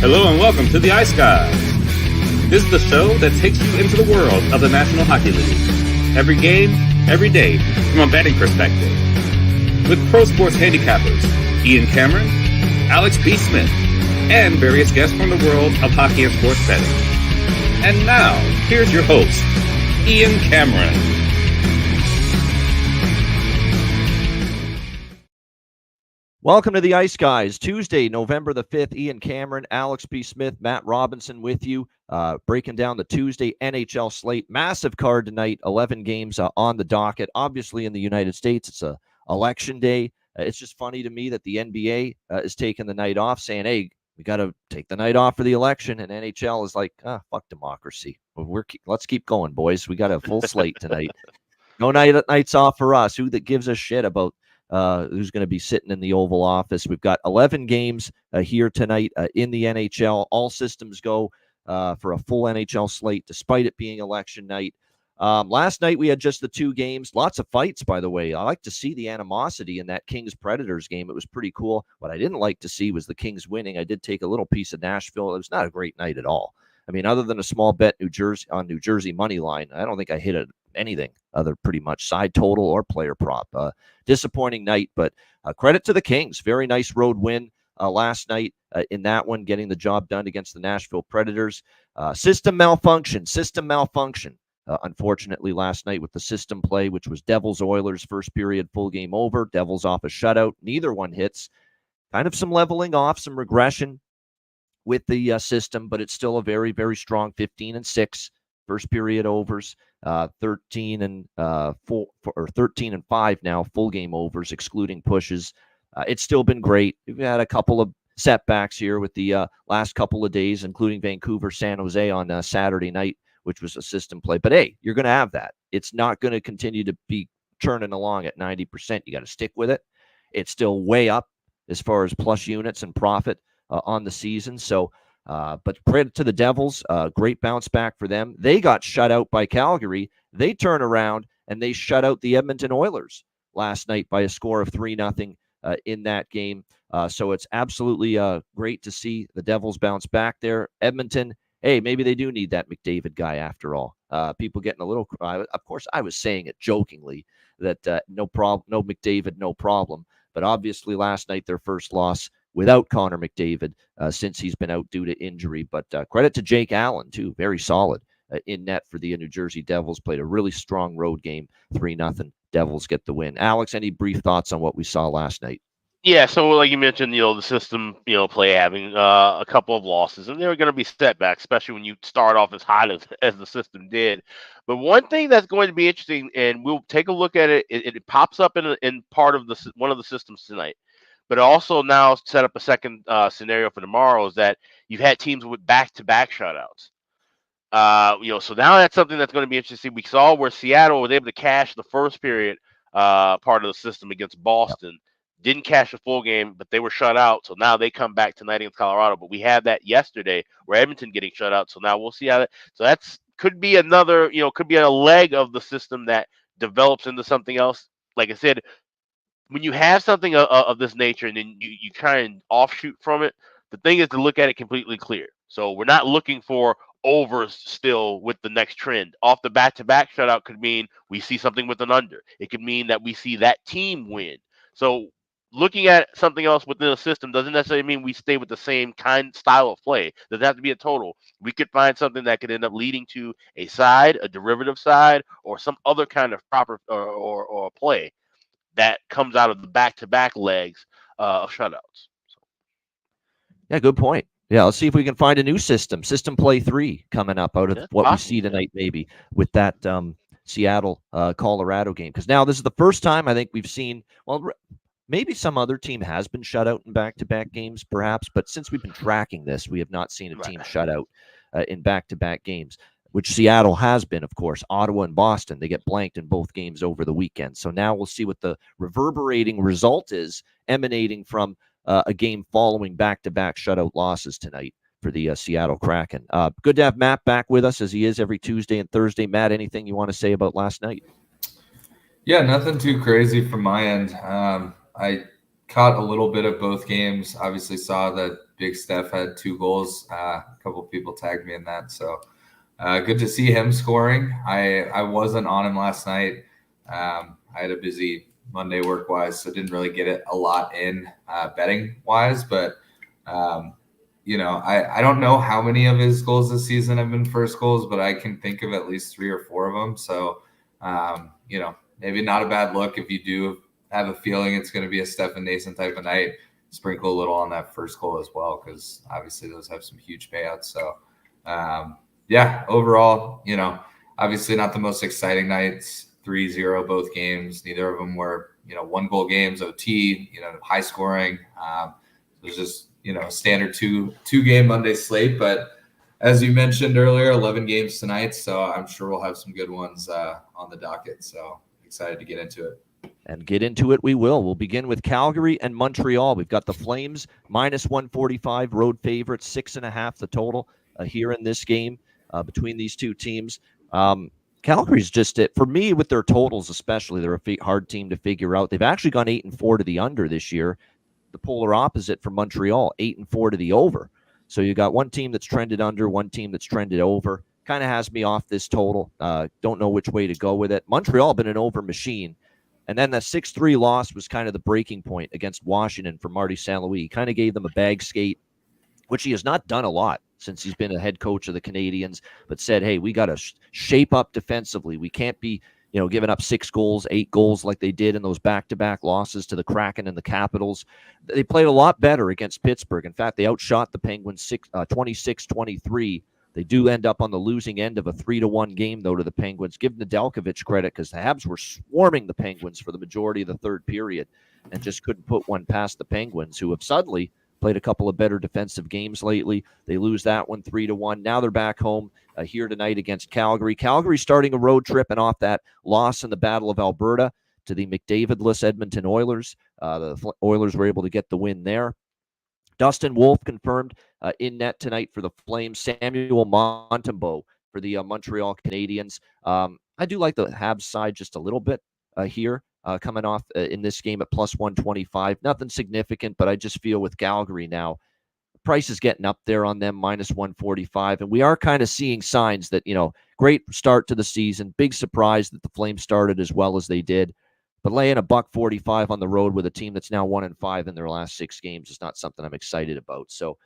Hello and welcome to the Ice Guys. This is the show that takes you into the world of the National Hockey League. Every game, every day, from a betting perspective. With pro sports handicappers, Ian Cameron, Alex P. Smith, and various guests from the world of hockey and sports betting. And now, here's your host, Ian Cameron. Welcome to the Ice Guys. Tuesday, November the 5th, Ian Cameron, Alex P. Smith, Matt Robinson with you, breaking down the Tuesday NHL slate. Massive card tonight, 11 games on the docket. Obviously, in the United States, it's election day. It's just funny to me that the NBA is taking the night off, saying, hey, we got to take the night off for the election. And NHL is like, fuck democracy. Let's keep going, boys. We got a full slate tonight. No nights off for us. Who that gives a shit about who's going to be sitting in the Oval Office? We've got 11 games here tonight in the NHL. All systems go for a full NHL slate, despite it being election night. Last night we had just the two games. Lots of fights, by the way. I like to see the animosity in that Kings-Predators game. It was pretty cool. What I didn't like to see was the Kings winning. I did take a little piece of Nashville. It was not a great night at all. I mean, other than a small bet New Jersey money line, I don't think I hit anything other pretty much side total or player prop. Disappointing night, but credit to the Kings. Very nice road win last night in that one, getting the job done against the Nashville Predators. System malfunction. Unfortunately, last night with the system play, which was Devils-Oilers first period, full game over. Devils off a shutout. Neither one hits. Kind of some leveling off, some regression with the system, but it's still a very, very strong 15-6 first period overs. 13 and 5 now, full game overs, excluding pushes. It's still been great. We've had a couple of setbacks here with the last couple of days, including Vancouver, San Jose on Saturday night, which was a system play. But hey, you're going to have that. It's not going to continue to be churning along at 90%. You got to stick with it. It's still way up as far as plus units and profit on the season. So, but credit to the Devils. Great bounce back for them. They got shut out by Calgary. They turn around and they shut out the Edmonton Oilers last night by a score of 3-0 in that game. So it's absolutely great to see the Devils bounce back there. Edmonton, hey, maybe they do need that McDavid guy after all. People getting a little, of course, I was saying it jokingly that no McDavid, no problem. But obviously last night, their first loss without Connor McDavid since he's been out due to injury. But credit to Jake Allen, too. Very solid in net for the New Jersey Devils. Played a really strong road game, 3-0. Devils get the win. Alex, any brief thoughts on what we saw last night? Yeah, so like you mentioned, the system, play having a couple of losses, and there are going to be setbacks, especially when you start off as hot as the system did. But one thing that's going to be interesting, and we'll take a look at it, it pops up in part of one of the systems tonight. But also now set up a second scenario for tomorrow is that you've had teams with back-to-back shutouts. So now that's something that's going to be interesting. We saw where Seattle was able to cash the first period part of the system against Boston. Yep. Didn't cash the full game, but they were shut out. So now they come back tonight against Colorado. But we had that yesterday where Edmonton getting shut out. So now we'll see how that. So that's could be another, could be a leg of the system that develops into something else. Like I said, when you have something of this nature and then you try and offshoot from it, the thing is to look at it completely clear. So we're not looking for overs still with the next trend. Off the back-to-back shutout could mean we see something with an under. It could mean that we see that team win. So looking at something else within a system doesn't necessarily mean we stay with the same style of play. Doesn't have to be a total. We could find something that could end up leading to a side, a derivative side, or some other kind of proper or play that comes out of the back-to-back legs of shutouts. Yeah, good point. Yeah, let's see if we can find a new system. System play 3 coming up out of what we see tonight, maybe, with that Seattle-Colorado game. Because now this is the first time I think we've seen, well, maybe some other team has been shut out in back-to-back games, perhaps. But since we've been tracking this, we have not seen a team shut out in back-to-back games, which Seattle has been, of course. Ottawa and Boston, they get blanked in both games over the weekend. So now we'll see what the reverberating result is emanating from a game following back-to-back shutout losses tonight for the Seattle Kraken. Good to have Matt back with us as he is every Tuesday and Thursday. Matt, anything you want to say about last night? Yeah, nothing too crazy from my end. I caught a little bit of both games. Obviously saw that Big Steph had 2 goals. A couple people tagged me in that. So good to see him scoring. I wasn't on him last night. I had a busy Monday work-wise, so didn't really get it a lot in betting-wise. But, I don't know how many of his goals this season have been first goals, but I can think of at least 3 or 4 of them. So, maybe not a bad look if you do have a feeling it's going to be a Stephen Nason type of night. Sprinkle a little on that first goal as well, because obviously those have some huge payouts. So, overall, obviously not the most exciting nights. 3-0 both games. Neither of them were, 1-goal games, OT, high scoring. It was just, a standard two-game Monday slate. But as you mentioned earlier, 11 games tonight. So I'm sure we'll have some good ones on the docket. So excited to get into it. And get into it we will. We'll begin with Calgary and Montreal. We've got the Flames -145 road favorites, 6.5 the total here in this game between these two teams. Calgary's just it for me with their totals, especially. They're a hard team to figure out. They've actually gone 8-4 to the under this year. The polar opposite for Montreal, 8-4 to the over. So you got one team that's trended under, one team that's trended over. Kind of has me off this total. Don't know which way to go with it. Montreal been an over machine. And then the 6-3 loss was kind of the breaking point against Washington for Marty St. Louis. He kind of gave them a bag skate, which he has not done a lot since he's been a head coach of the Canadiens, but said, hey, we got to shape up defensively. We can't be, giving up 6 goals, 8 goals like they did in those back-to-back losses to the Kraken and the Capitals. They played a lot better against Pittsburgh. In fact, they outshot the Penguins 26-23. They do end up on the losing end of a 3-1 game, though, to the Penguins. Give Nedeljkovic credit, because the Habs were swarming the Penguins for the majority of the third period and just couldn't put one past the Penguins, who have suddenly played a couple of better defensive games lately. They lose that one 3-1. Now they're back home here tonight against Calgary. Calgary starting a road trip and off that loss in the Battle of Alberta to the McDavid-less Edmonton Oilers. The Oilers were able to get the win there. Dustin Wolf confirmed in net tonight for the Flames. Samuel Montembeault for the Montreal Canadiens. I do like the Habs side just a little bit here, coming off in this game at +125. Nothing significant, but I just feel with Calgary now, the price is getting up there on them, -145. And we are kind of seeing signs that, great start to the season. Big surprise that the Flames started as well as they did. But laying $1.45 on the road with a team that's now 1-5 in their last 6 games is not something I'm excited about. So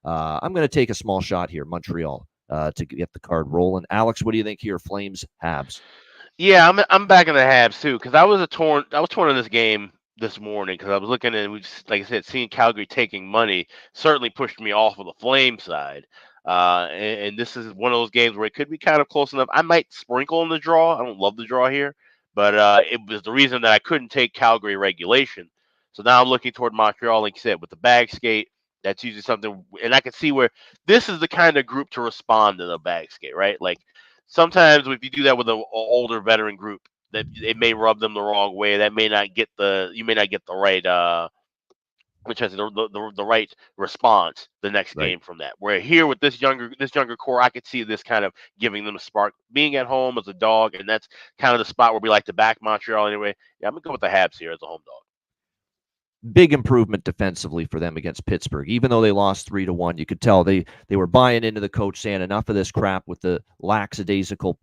I'm going to take a small shot here, Montreal, to get the card rolling. Alex, what do you think here, Flames, Habs? Yeah, I'm back in the Habs too, because I was torn in this game this morning, because I was looking, and like I said, seeing Calgary taking money certainly pushed me off of the Flame side. And this is one of those games where it could be kind of close enough. I might sprinkle in the draw. I don't love the draw here, but it was the reason that I couldn't take Calgary regulation. So now I'm looking toward Montreal, like you said, with the bag skate. That's usually something, and I can see where this is the kind of group to respond to the bag skate, right? Like sometimes if you do that with an older veteran group, that it may rub them the wrong way. That may not get you may not get the right which has the right response the next game from that. Where here with this younger core, I could see this kind of giving them a spark. Being at home as a dog, and that's kind of the spot where we like to back Montreal anyway. Yeah, I'm gonna go with the Habs here as a home dog. Big improvement defensively for them against Pittsburgh. Even though they lost 3-1, you could tell they were buying into the coach, saying enough of this crap with the lackadaisical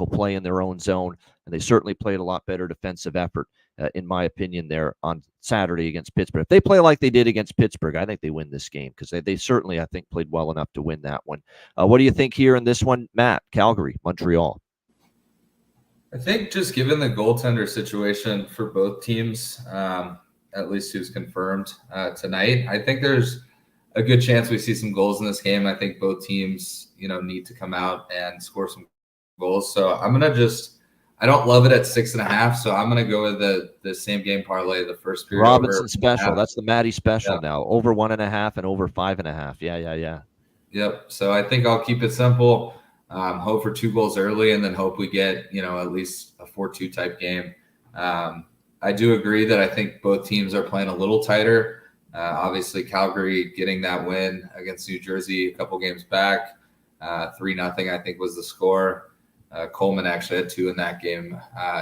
play in their own zone, and they certainly played a lot better defensive effort, in my opinion, there on Saturday against Pittsburgh. If they play like they did against Pittsburgh, I think they win this game, because they certainly, I think, played well enough to win that one. What do you think here in this one, Matt? Calgary, Montreal. I think just given the goaltender situation for both teams, at least who's confirmed tonight, I think there's a good chance we see some goals in this game. I think both teams, need to come out and score some goals. So I'm going to I don't love it at 6.5. So I'm going to go with the same game parlay, the first period. Robinson special. That's the Matty special now. Over 1.5 and over 5.5. Yeah. Yep. So I think I'll keep it simple. Hope for 2 goals early, and then hope we get, at least a 4-2 type game. I do agree that I think both teams are playing a little tighter. Obviously, Calgary getting that win against New Jersey a couple games back. 3-0, I think, was the score. Coleman actually had 2 in that game,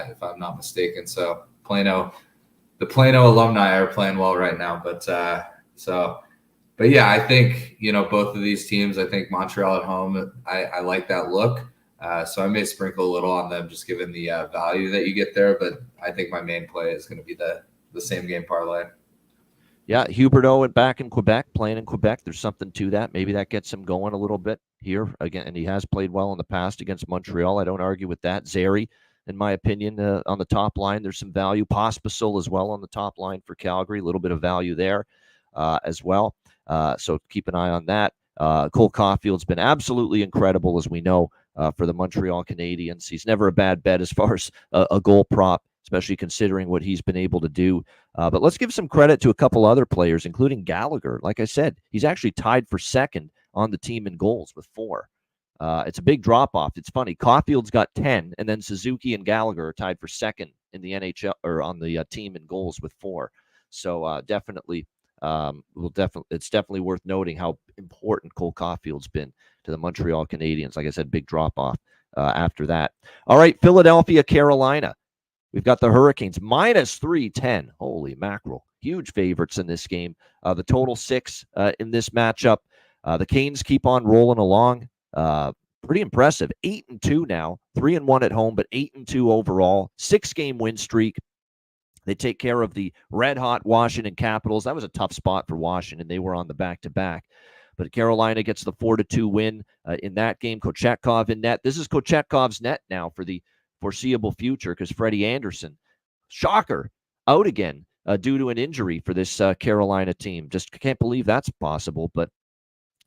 if I'm not mistaken. So the Plano alumni are playing well right now. But so But yeah, I think, both of these teams, I think Montreal at home, I like that look. So I may sprinkle a little on them just given the value that you get there. But I think my main play is going to be the same game parlay. Yeah, Huberdeau went back in Quebec, playing in Quebec. There's something to that. Maybe that gets him going a little bit here again. And he has played well in the past against Montreal. I don't argue with that. Zary, in my opinion, on the top line, there's some value. Pospisil as well on the top line for Calgary. A little bit of value there as well. So keep an eye on that. Cole Caulfield's been absolutely incredible, as we know, for the Montreal Canadiens. He's never a bad bet as far as a goal prop, especially considering what he's been able to do. But let's give some credit to a couple other players, including Gallagher. Like I said, he's actually tied for second on the team in goals with 4. It's a big drop-off. It's funny. Caulfield's got 10, and then Suzuki and Gallagher are tied for second in the NHL or on the team in goals with 4. So definitely, it's definitely worth noting how important Cole Caulfield's been to the Montreal Canadiens. Like I said, big drop-off after that. All right, Philadelphia, Carolina. We've got the Hurricanes minus 310. Holy mackerel. Huge favorites in this game. The total 6 in this matchup. The Canes keep on rolling along. Pretty impressive. 8-2 now. 3-1 at home, but 8-2 overall. 6-game win streak. They take care of the red-hot Washington Capitals. That was a tough spot for Washington. They were on the back-to-back. But Carolina gets the 4-2 win in that game. Kochetkov in net. This is Kochetkov's net now for the foreseeable future because Freddie Anderson, shocker, out again due to an injury for this Carolina team. Just can't believe that's possible. But,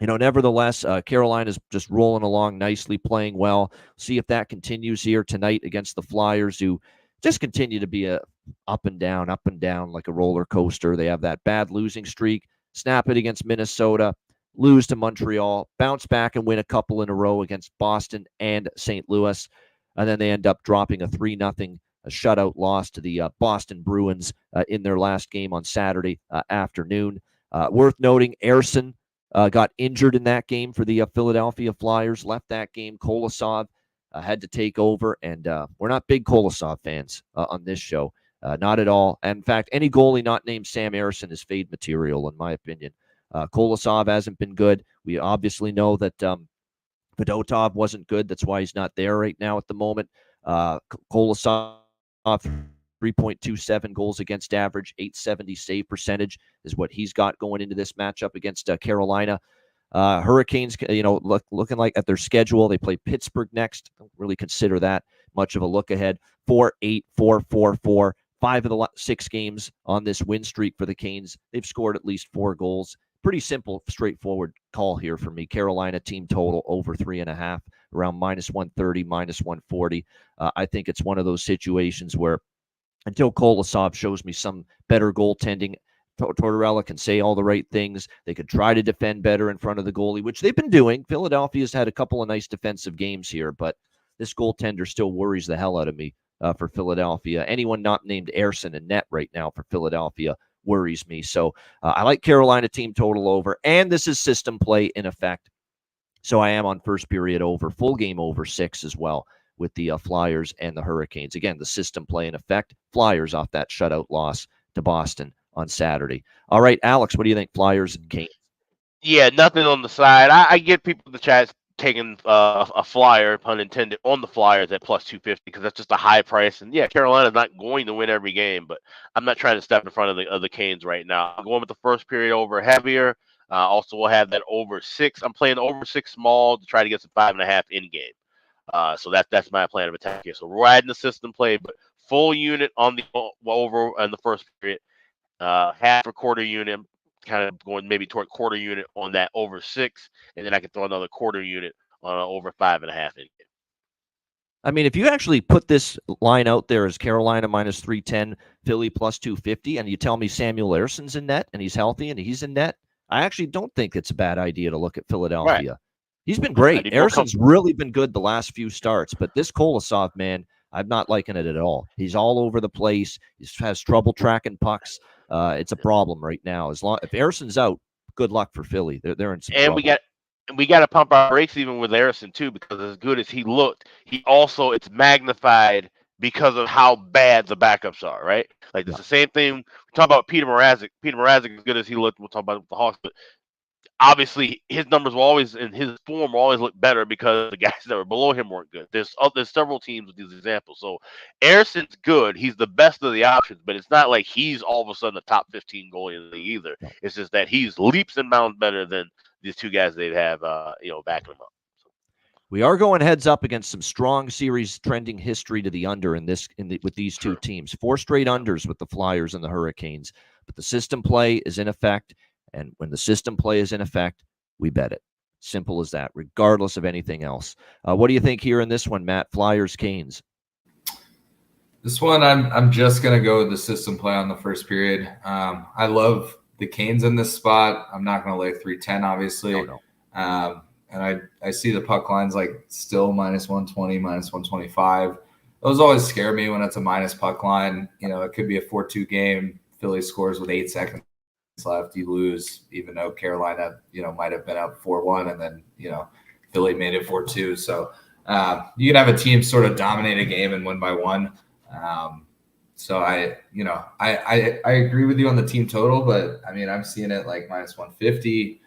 nevertheless, Carolina's just rolling along nicely, playing well. See if that continues here tonight against the Flyers, who just continue to be up and down like a roller coaster. They have that bad losing streak, snap it against Minnesota, lose to Montreal, bounce back and win a couple in a row against Boston and St. Louis. And then they end up dropping a 3-0 shutout loss to the Boston Bruins in their last game on Saturday afternoon. Worth noting, Ersson got injured in that game for the Philadelphia Flyers, left that game. Kolosov had to take over, and we're not big Kolosov fans on this show. Not at all. And in fact, any goalie not named Sam Ersson is fade material, in my opinion. Kolosov hasn't been good. We obviously know that Fedotov wasn't good. That's why he's not there right now at the moment. Kolosov, 3.27 goals against average, 870 save percentage is what he's got going into this matchup against Carolina. Hurricanes, looking like at their schedule, they play Pittsburgh next. Don't really consider that much of a look ahead. 4-8, 4-4-4. 5 of the 6 games on this win streak for the Canes. They've scored at least 4 goals. Pretty simple, straightforward call here for me. Carolina team total over 3.5, around -130, -140. I think it's one of those situations where until Kolosov shows me some better goaltending, Tortorella can say all the right things. They could try to defend better in front of the goalie, which they've been doing. Philadelphia's had a couple of nice defensive games here, but this goaltender still worries the hell out of me for Philadelphia. Anyone not named Ersson in net right now for Philadelphia worries me. So I like Carolina team total over, and this is system play in effect. So I am on first period over, full game over 6 as well with the Flyers and the Hurricanes. Again, the system play in effect. Flyers off that shutout loss to Boston on Saturday. All right, Alex, what do you think? Flyers and Canes? Yeah, nothing on the side. I get people in the chat taking a flyer, pun intended, on the Flyers at +250 because that's just a high price. And yeah, Carolina's not going to win every game, but I'm not trying to step in front of the Canes right now. I'm going with the first period over heavier. Also, we'll have that over 6. I'm playing over 6 small to try to get some 5.5 in game. So that's my plan of attack here. So riding the system play, but full unit on the over in the first period, half a quarter unit, kind of going maybe toward quarter unit on that over 6, and then I can throw another quarter unit on over 5.5 in game. I mean, if you actually put this line out there as Carolina -310, Philly +250, and you tell me Samuel Ersson's in net and he's healthy and he's in net, I actually don't think it's a bad idea to look at Philadelphia. Right. He's been great. Ersson's really been good the last few starts, but this Kolosov, man, I'm not liking it at all. He's all over the place. He has trouble tracking pucks. It's a problem right now. If Ersson's out, good luck for Philly. They're in some trouble. We got to pump our brakes even with Ersson too, because as good as he looked, it's magnified because of how bad the backups are, right? Like it's the same thing. We talk about Peter Mrazek. Peter Mrazek, as good as he looked, we'll talk about the Hawks, but obviously his numbers will always and his form will always look better because the guys that were below him weren't good. There's several teams with these examples. So Arison's good. He's the best of the options, but it's not like he's all of a sudden a top 15 goalie in the league either. No. It's just that he's leaps and bounds better than these two guys they'd have, backing him up. We are going heads up against some strong series trending history to the under with these two teams. 4 straight unders with the Flyers and the Hurricanes. But the system play is in effect, and when the system play is in effect, we bet it. Simple as that, regardless of anything else. What do you think here in this one, Matt? Flyers, Canes. This one, I'm just gonna go with the system play on the first period. I love the Canes in this spot. I'm not gonna lay 310, obviously. No. And I see the puck lines like still minus 120, minus 125. Those always scare me when it's a minus puck line. It could be a 4-2 game. Philly scores with 8 seconds left. You lose, even though Carolina, might have been up 4-1, and then, Philly made it 4-2. So you can have a team sort of dominate a game and win by 1. So I agree with you on the team total, but I mean, I'm seeing it like minus 150.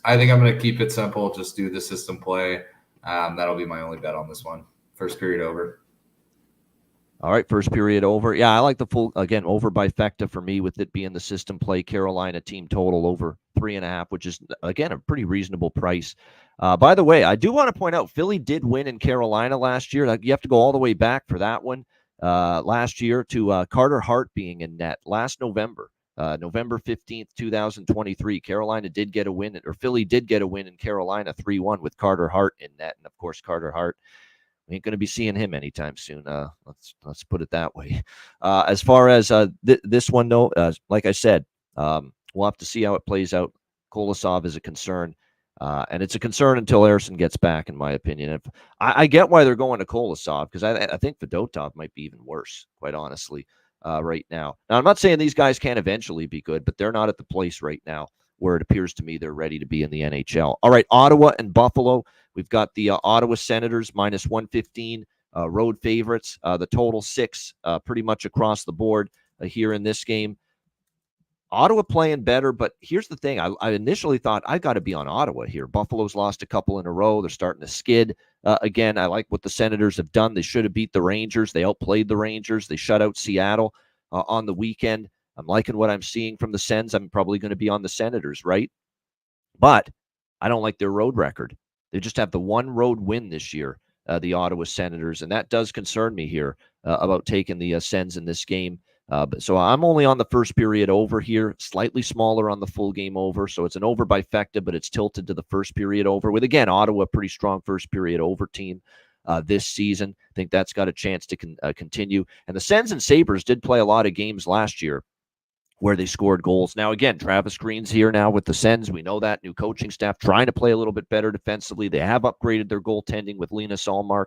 I think I'm going to keep it simple. Just do the system play. That'll be my only bet on this one. First period over. All right, first period over. Yeah, I like the full, again, over by Fecta for me with it being the system play. Carolina team total over 3.5, which is, again, a pretty reasonable price. By the way, I do want to point out Philly did win in Carolina last year. You have to go all the way back for that one last year to Carter Hart being in net last November. November 15th, 2023, Carolina did get a win, or Philly did get a win in Carolina 3-1 with Carter Hart in net. And of course, Carter Hart, we ain't going to be seeing him anytime soon. Let's put it that way. As far as this one, though, like I said, we'll have to see how it plays out. Kolosov is a concern, and it's a concern until Arison gets back, in my opinion. I get why they're going to Kolosov, because I think Fedotov might be even worse, quite honestly. Right now. Now, I'm not saying these guys can't eventually be good, but they're not at the place right now where it appears to me they're ready to be in the NHL. All right, Ottawa and Buffalo. We've got the Ottawa Senators minus 115 road favorites. The total 6 pretty much across the board here in this game. Ottawa playing better, but here's the thing. I initially thought I got to be on Ottawa here. Buffalo's lost a couple in a row. They're starting to skid. Again, I like what the Senators have done. They should have beat the Rangers. They outplayed the Rangers. They shut out Seattle on the weekend. I'm liking what I'm seeing from the Sens. I'm probably going to be on the Senators, right? But I don't like their road record. They just have the one road win this year, the Ottawa Senators, and that does concern me here about taking the Sens in this game. So I'm only on the first period over here, slightly smaller on the full game over. So it's an over by Fecta, but it's tilted to the first period over with, again, Ottawa, pretty strong first period over team this season. I think that's got a chance to continue. And the Sens and Sabres did play a lot of games last year where they scored goals. Now, again, Travis Green's here now with the Sens. We know that. New coaching staff trying to play a little bit better defensively. They have upgraded their goaltending with Linus Ullmark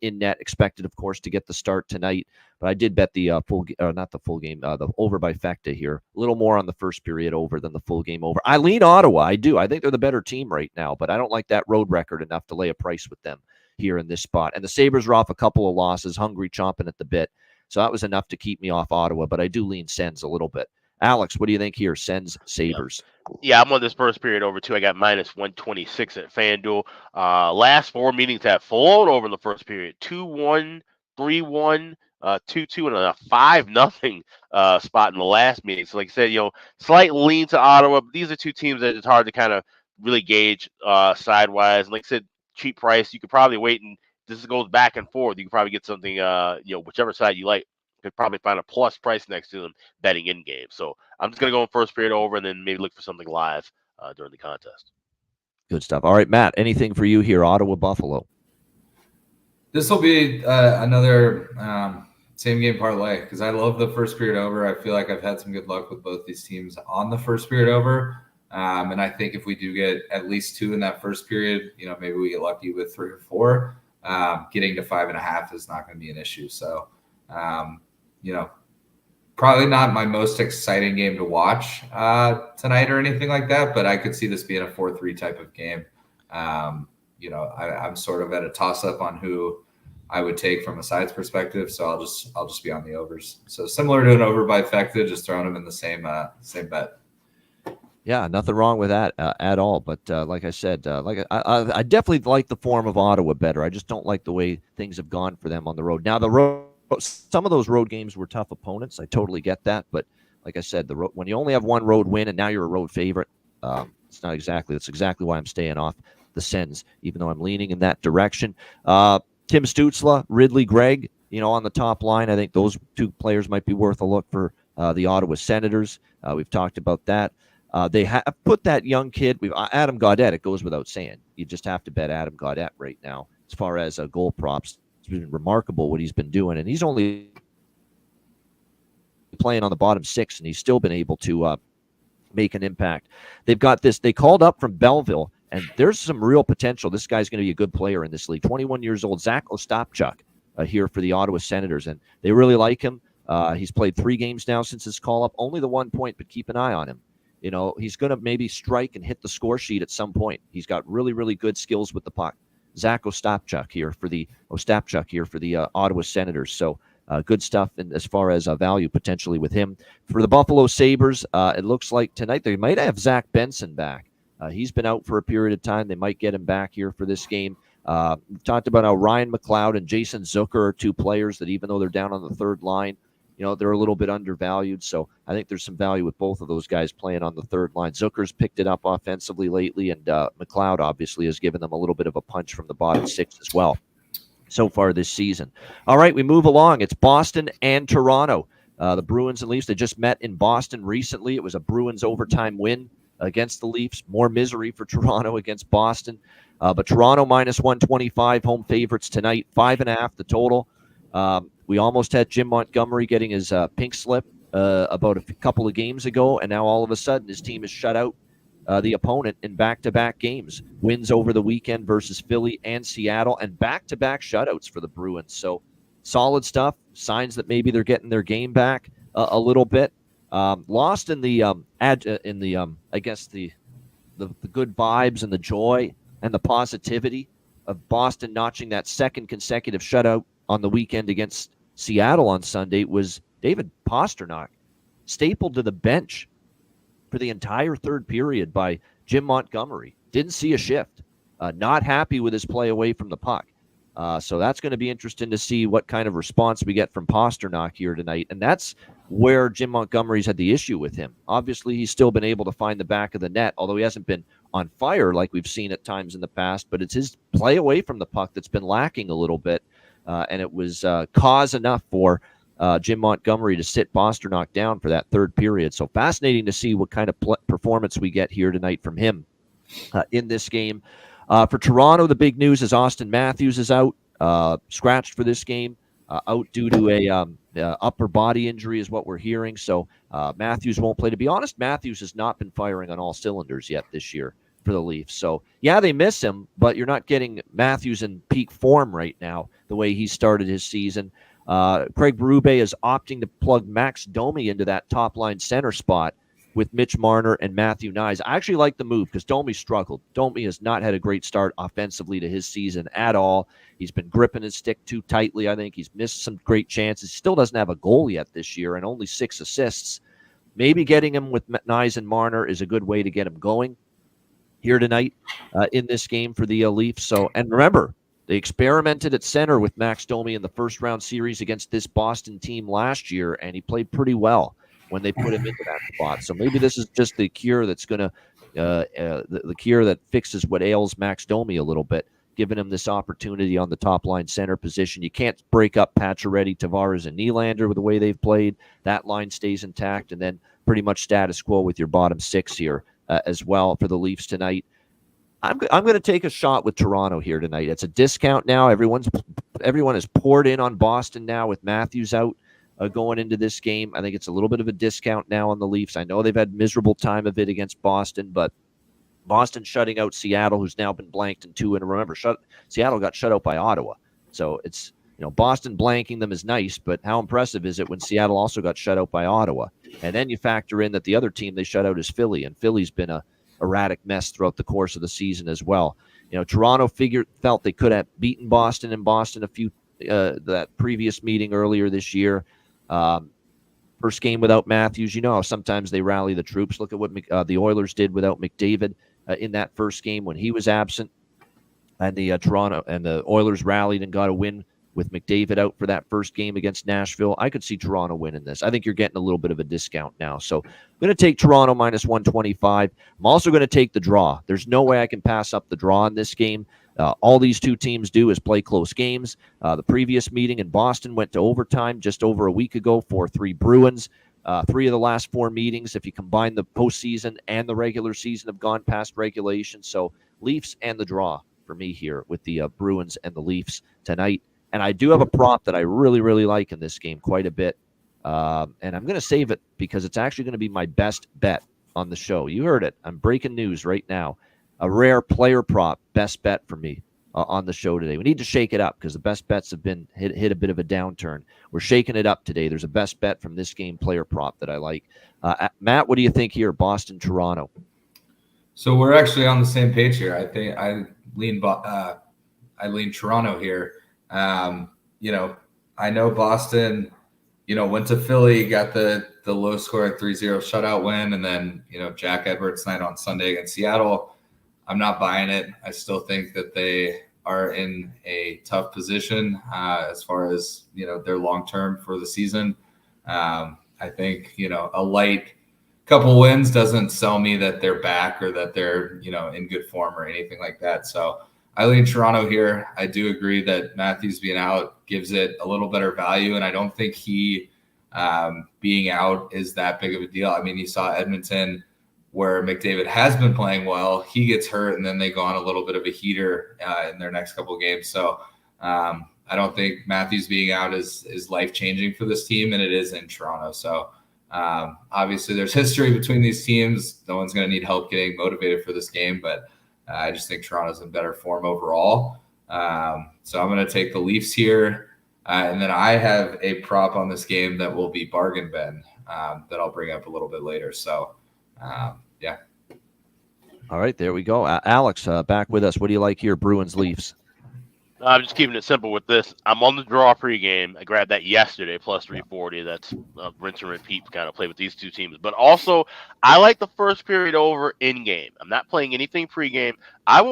in net, expected, of course, to get the start tonight. But I did bet the not the full game, the over by Fecta here. A little more on the first period over than the full game over. I lean Ottawa. I do. I think they're the better team right now, but I don't like that road record enough to lay a price with them here in this spot. And the Sabres are off a couple of losses, hungry, chomping at the bit. So that was enough to keep me off Ottawa, but I do lean Sens a little bit. Alex, what do you think here? Sens, Sabres. Yeah, I'm on this first period over too. I got minus 126 at FanDuel. Last 4 meetings have flown over in the first period. 2-1, 3-1, 2-2, and a 5-0 spot in the last meeting. So like I said, slight lean to Ottawa. But these are two teams that it's hard to kind of really gauge sidewise. And like I said, cheap price. You could probably wait, and this goes back and forth. You can probably get something, whichever side you like. Could probably find a plus price next to them betting in game. So I'm just going to go in first period over and then maybe look for something live during the contest. Good stuff. All right, Matt, anything for you here? Ottawa, Buffalo. This will be another same game parlay because I love the first period over. I feel like I've had some good luck with both these teams on the first period over. And I think if we do get at least 2 in that first period, maybe we get lucky with 3 or 4. Getting to 5.5 is not going to be an issue. So, probably not my most exciting game to watch tonight or anything like that, but I could see this being a 4-3 type of game. I'm sort of at a toss-up on who I would take from a sides perspective, so I'll just be on the overs. So similar to an over by Fecta, just throwing them in the same bet. Yeah, nothing wrong with that at all. But like I said, I definitely like the form of Ottawa better. I just don't like the way things have gone for them on the road. Now, some of those road games were tough opponents. I totally get that. But like I said, when you only have one road win and now you're a road favorite, it's not exactly. That's exactly why I'm staying off the Sens, even though I'm leaning in that direction. Tim Stützle, Ridley Gregg, on the top line. I think those two players might be worth a look for the Ottawa Senators. We've talked about that. They have put that young kid, Adam Gaudette, it goes without saying. You just have to bet Adam Gaudette right now as far as goal props. It's been remarkable what he's been doing, and he's only playing on the bottom six, and he's still been able to make an impact. They've got this. They called up from Belleville, and there's some real potential. This guy's going to be a good player in this league. 21 years old, Zach Ostapchuk, here for the Ottawa Senators, and they really like him. He's played 3 games now since his call-up. Only the 1 point, but keep an eye on him. He's going to maybe strike and hit the score sheet at some point. He's got really, really good skills with the puck. Zach Ostapchuk here for the Ottawa Senators. So good stuff as far as value potentially with him. For the Buffalo Sabres, it looks like tonight they might have Zach Benson back. He's been out for a period of time. They might get him back here for this game. We've talked about how Ryan McLeod and Jason Zucker are 2 players that even though they're down on the third line, they're a little bit undervalued. So I think there's some value with both of those guys playing on the third line. Zucker's picked it up offensively lately, and McLeod obviously has given them a little bit of a punch from the bottom 6 as well so far this season. All right, we move along. It's Boston and Toronto. The Bruins and Leafs, they just met in Boston recently. It was a Bruins overtime win against the Leafs. More misery for Toronto against Boston. But Toronto minus 125, home favorites tonight, 5.5 the total. We almost had Jim Montgomery getting his pink slip about a couple of games ago, and now all of a sudden his team has shut out the opponent in back-to-back games. Wins over the weekend versus Philly and Seattle, and back-to-back shutouts for the Bruins. So solid stuff. Signs that maybe they're getting their game back a little bit. Lost in the I guess the good vibes and the joy and the positivity of Boston notching that second consecutive shutout on the weekend against Seattle on Sunday was David Pastrnak, stapled to the bench for the entire third period by Jim Montgomery. Didn't see a shift. Not happy with his play away from the puck. So that's going to be interesting to see what kind of response we get from Pastrnak here tonight. And that's where Jim Montgomery's had the issue with him. Obviously, he's still been able to find the back of the net, although he hasn't been on fire like we've seen at times in the past. But it's his play away from the puck that's been lacking a little bit. And it was cause enough for Jim Montgomery to sit Pastrnak down for that third period. So fascinating to see what kind of performance we get here tonight from him in this game. For Toronto, the big news is Austin Matthews is out, scratched for this game, out due to a upper body injury is what we're hearing. So Matthews won't play. To be honest, Matthews has not been firing on all cylinders yet this year for the Leafs. So, yeah, they miss him, but you're not getting Matthews in peak form right now the way he started his season. Craig Berube is opting to plug Max Domi into that top-line center spot with Mitch Marner and Matthew Knies. I actually like the move because Domi struggled. Domi has not had a great start offensively to his season at all. He's been gripping his stick too tightly, I think. He's missed some great chances. Still doesn't have a goal yet this year and only 6 assists. Maybe getting him with Knies and Marner is a good way to get him going here tonight in this game for the Leafs. So, and remember, they experimented at center with Max Domi in the first-round series against this Boston team last year, and he played pretty well when they put him into that spot. So maybe this is just the cure that's going to the cure that fixes what ails Max Domi a little bit, giving him this opportunity on the top-line center position. You can't break up Pacioretty, Tavares, and Nylander with the way they've played. That line stays intact, and then pretty much status quo with your bottom 6 here as well for the Leafs tonight. I'm going to take a shot with Toronto here tonight. It's a discount now. Everyone is poured in on Boston now with Matthews out going into this game. I think it's a little bit of a discount now on the Leafs. I know they've had miserable time of it against Boston, but Boston shutting out Seattle, who's now been blanked in 2. And remember, Seattle got shut out by Ottawa. So it's, Boston blanking them is nice, but how impressive is it when Seattle also got shut out by Ottawa? And then you factor in that the other team they shut out is Philly, and Philly's been a erratic mess throughout the course of the season as well. Toronto felt they could have beaten Boston in Boston a few that previous meeting earlier this year. First game without Matthews. You know how sometimes they rally the troops. Look at what the Oilers did without McDavid in that first game when he was absent. And the Toronto and the Oilers rallied and got a win with McDavid out for that first game against Nashville. I could see Toronto winning this. I think you're getting a little bit of a discount now. So I'm going to take Toronto minus 125. I'm also going to take the draw. There's no way I can pass up the draw in this game. All these two teams do is play close games. The previous meeting in Boston went to overtime just over a week ago, 4-3 Bruins. 3 of the last 4 meetings, if you combine the postseason and the regular season, have gone past regulation. So Leafs and the draw for me here with the Bruins and the Leafs tonight. And I do have a prop that I really, really like in this game quite a bit. And I'm going to save it because it's actually going to be my best bet on the show. You heard it. I'm breaking news right now. A rare player prop, best bet for me on the show today. We need to shake it up because the best bets have been hit a bit of a downturn. We're shaking it up today. There's a best bet from this game player prop that I like. Matt, what do you think here? Boston, Toronto. So we're actually on the same page here. I think I lean Toronto here. I know Boston, went to Philly, got the low scoring 3-0 shutout win, and then, Jack Edwards night on Sunday against Seattle. I'm not buying it. I still think that they are in a tough position as far as, their long-term for the season. I think, a light couple wins doesn't sell me that they're back or that they're, in good form or anything like that. So I lean Toronto here. I do agree that Matthews being out gives it a little better value, and I don't think he being out is that big of a deal. I mean, you saw Edmonton where McDavid has been playing well. He gets hurt, and then they go on a little bit of a heater in their next couple of games. So I don't think Matthews being out is life-changing for this team, and it is in Toronto. So obviously there's history between these teams. No one's going to need help getting motivated for this game, but I just think Toronto's in better form overall. So I'm going to take the Leafs here. And then I have a prop on this game that will be bargain bin that I'll bring up a little bit later. So, yeah. All right, there we go. Alex, back with us. What do you like here, Bruins, Leafs? I'm just keeping it simple with this. I'm on the draw pregame. I grabbed that yesterday, plus 340. That's rinse and repeat kind of play with these two teams. But also, I like the first period over in game. I'm not playing anything pregame. I'm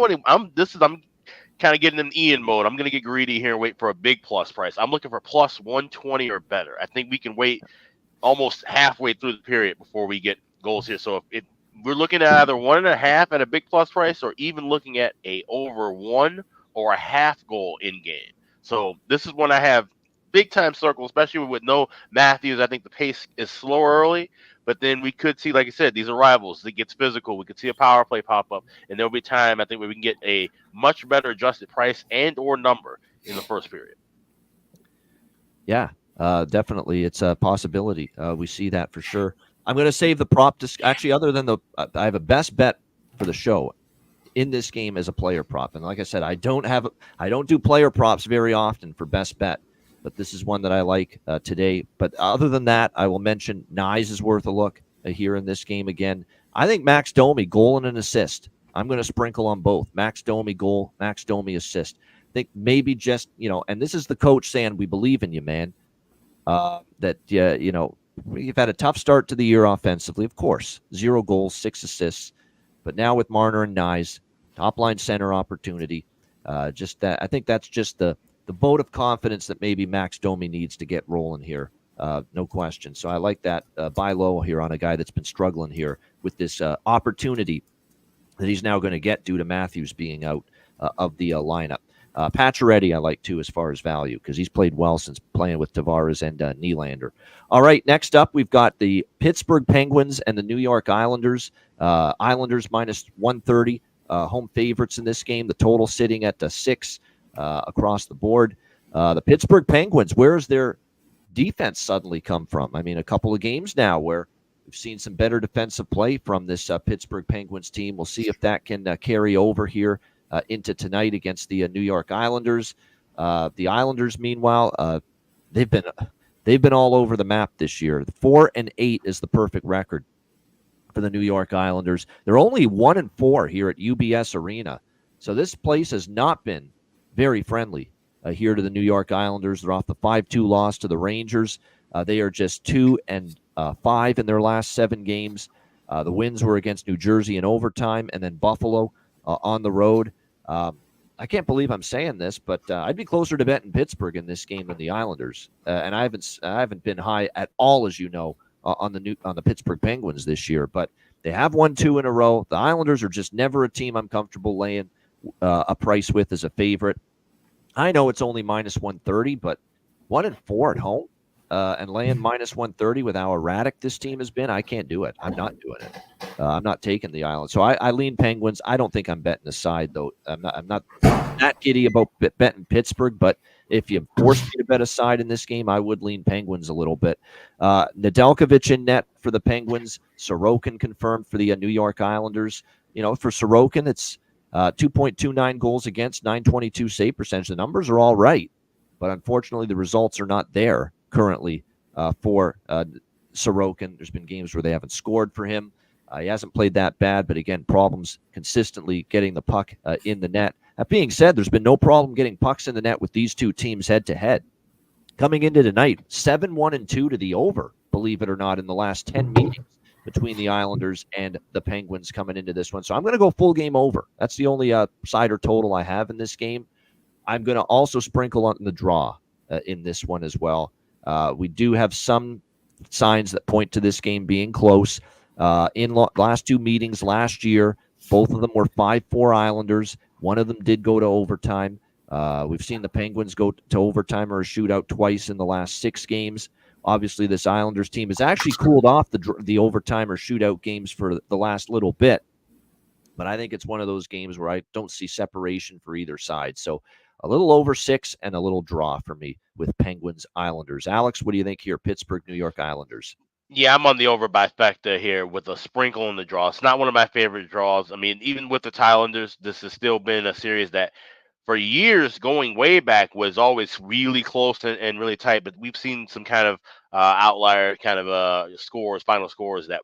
kind of getting in Ian mode. I'm going to get greedy here and wait for a big plus price. I'm looking for plus 120 or better. I think we can wait almost halfway through the period before we get goals here. So if we're looking at either 1.5 at a big plus price, or even looking at a over 1 or a half goal in game. So this is when I have big time circle, especially with no Matthews. I think the pace is slow early, but then we could see, like I said, these arrivals. It gets physical. We could see a power play pop up, and there'll be time, I think, where we can get a much better adjusted price and or number in the first period. Yeah, definitely. It's a possibility. We see that for sure. I'm going to save the prop. Actually, other than I have a best bet for the show in this game as a player prop. And like I said, I don't do player props very often for best bet, but this is one that I like today. But other than that, I will mention Nyes is worth a look here in this game again. I think Max Domi, goal and an assist. I'm going to sprinkle on both. Max Domi goal, Max Domi assist. I think maybe just, and this is the coach saying, we believe in you, man. You've had a tough start to the year offensively, of course. 0 goals, 6 assists. But now with Marner and Nyes, top line center opportunity. I think that's just the vote of confidence that maybe Max Domi needs to get rolling here. No question. So I like that buy low here on a guy that's been struggling here with this opportunity that he's now going to get due to Matthews being out of the lineup. Pacioretty I like too as far as value because he's played well since playing with Tavares and Nylander. All right, next up we've got the Pittsburgh Penguins and the New York Islanders. Islanders minus 130, home favorites in this game. The total sitting at 6 across the board. The Pittsburgh Penguins, where's their defense suddenly come from? I mean, a couple of games now where we've seen some better defensive play from this Pittsburgh Penguins team. We'll see if that can carry over here into tonight against the New York Islanders. The Islanders, meanwhile, they've been all over the map this year. 4-8 is the perfect record for the New York Islanders. They're only 1-4 here at UBS Arena, so this place has not been very friendly here to the New York Islanders. They're off the 5-2 loss to the Rangers. They are just 2-5 in their last 7 games. The wins were against New Jersey in overtime, and then Buffalo on the road. I can't believe I'm saying this, but I'd be closer to betting Pittsburgh in this game than the Islanders. And I haven't been high at all, as you know, on the Pittsburgh Penguins this year. But they have won 2 in a row. The Islanders are just never a team I'm comfortable laying a price with as a favorite. I know it's only -130, but 1-4 at home and laying -130 with how erratic this team has been, I can't do it. I'm not doing it. I'm not taking the Islanders. So I lean Penguins. I don't think I'm betting the side, though. I'm not that giddy about betting Pittsburgh, but if you forced me to bet a side in this game, I would lean Penguins a little bit. Nedeljkovic in net for the Penguins. Sorokin confirmed for the New York Islanders. For Sorokin, it's 2.29 goals against, 922 save percentage. The numbers are all right, but unfortunately the results are not there currently for Sorokin. There's been games where they haven't scored for him. He hasn't played that bad, but again, problems consistently getting the puck in the net. That being said, there's been no problem getting pucks in the net with these two teams head-to-head. Coming into tonight, 7-1-2 to the over, believe it or not, in the last 10 meetings between the Islanders and the Penguins coming into this one. So I'm going to go full game over. That's the only side or total I have in this game. I'm going to also sprinkle on the draw in this one as well. We do have some signs that point to this game being close. Last 2 meetings last year, both of them were 5-4 Islanders. One of them did go to overtime. We've seen the Penguins go to overtime or a shootout twice in the last 6 games. Obviously, this Islanders team has actually cooled off the overtime or shootout games for the last little bit. But I think it's one of those games where I don't see separation for either side. So a little over 6 and a little draw for me with Penguins Islanders. Alex, what do you think here? Pittsburgh, New York Islanders. Yeah, I'm on the over by factor here with a sprinkle in the draw. It's not one of my favorite draws. I mean, even with the Islanders, this has still been a series that for years going way back was always really close and really tight, but we've seen some kind of outlier kind of final scores that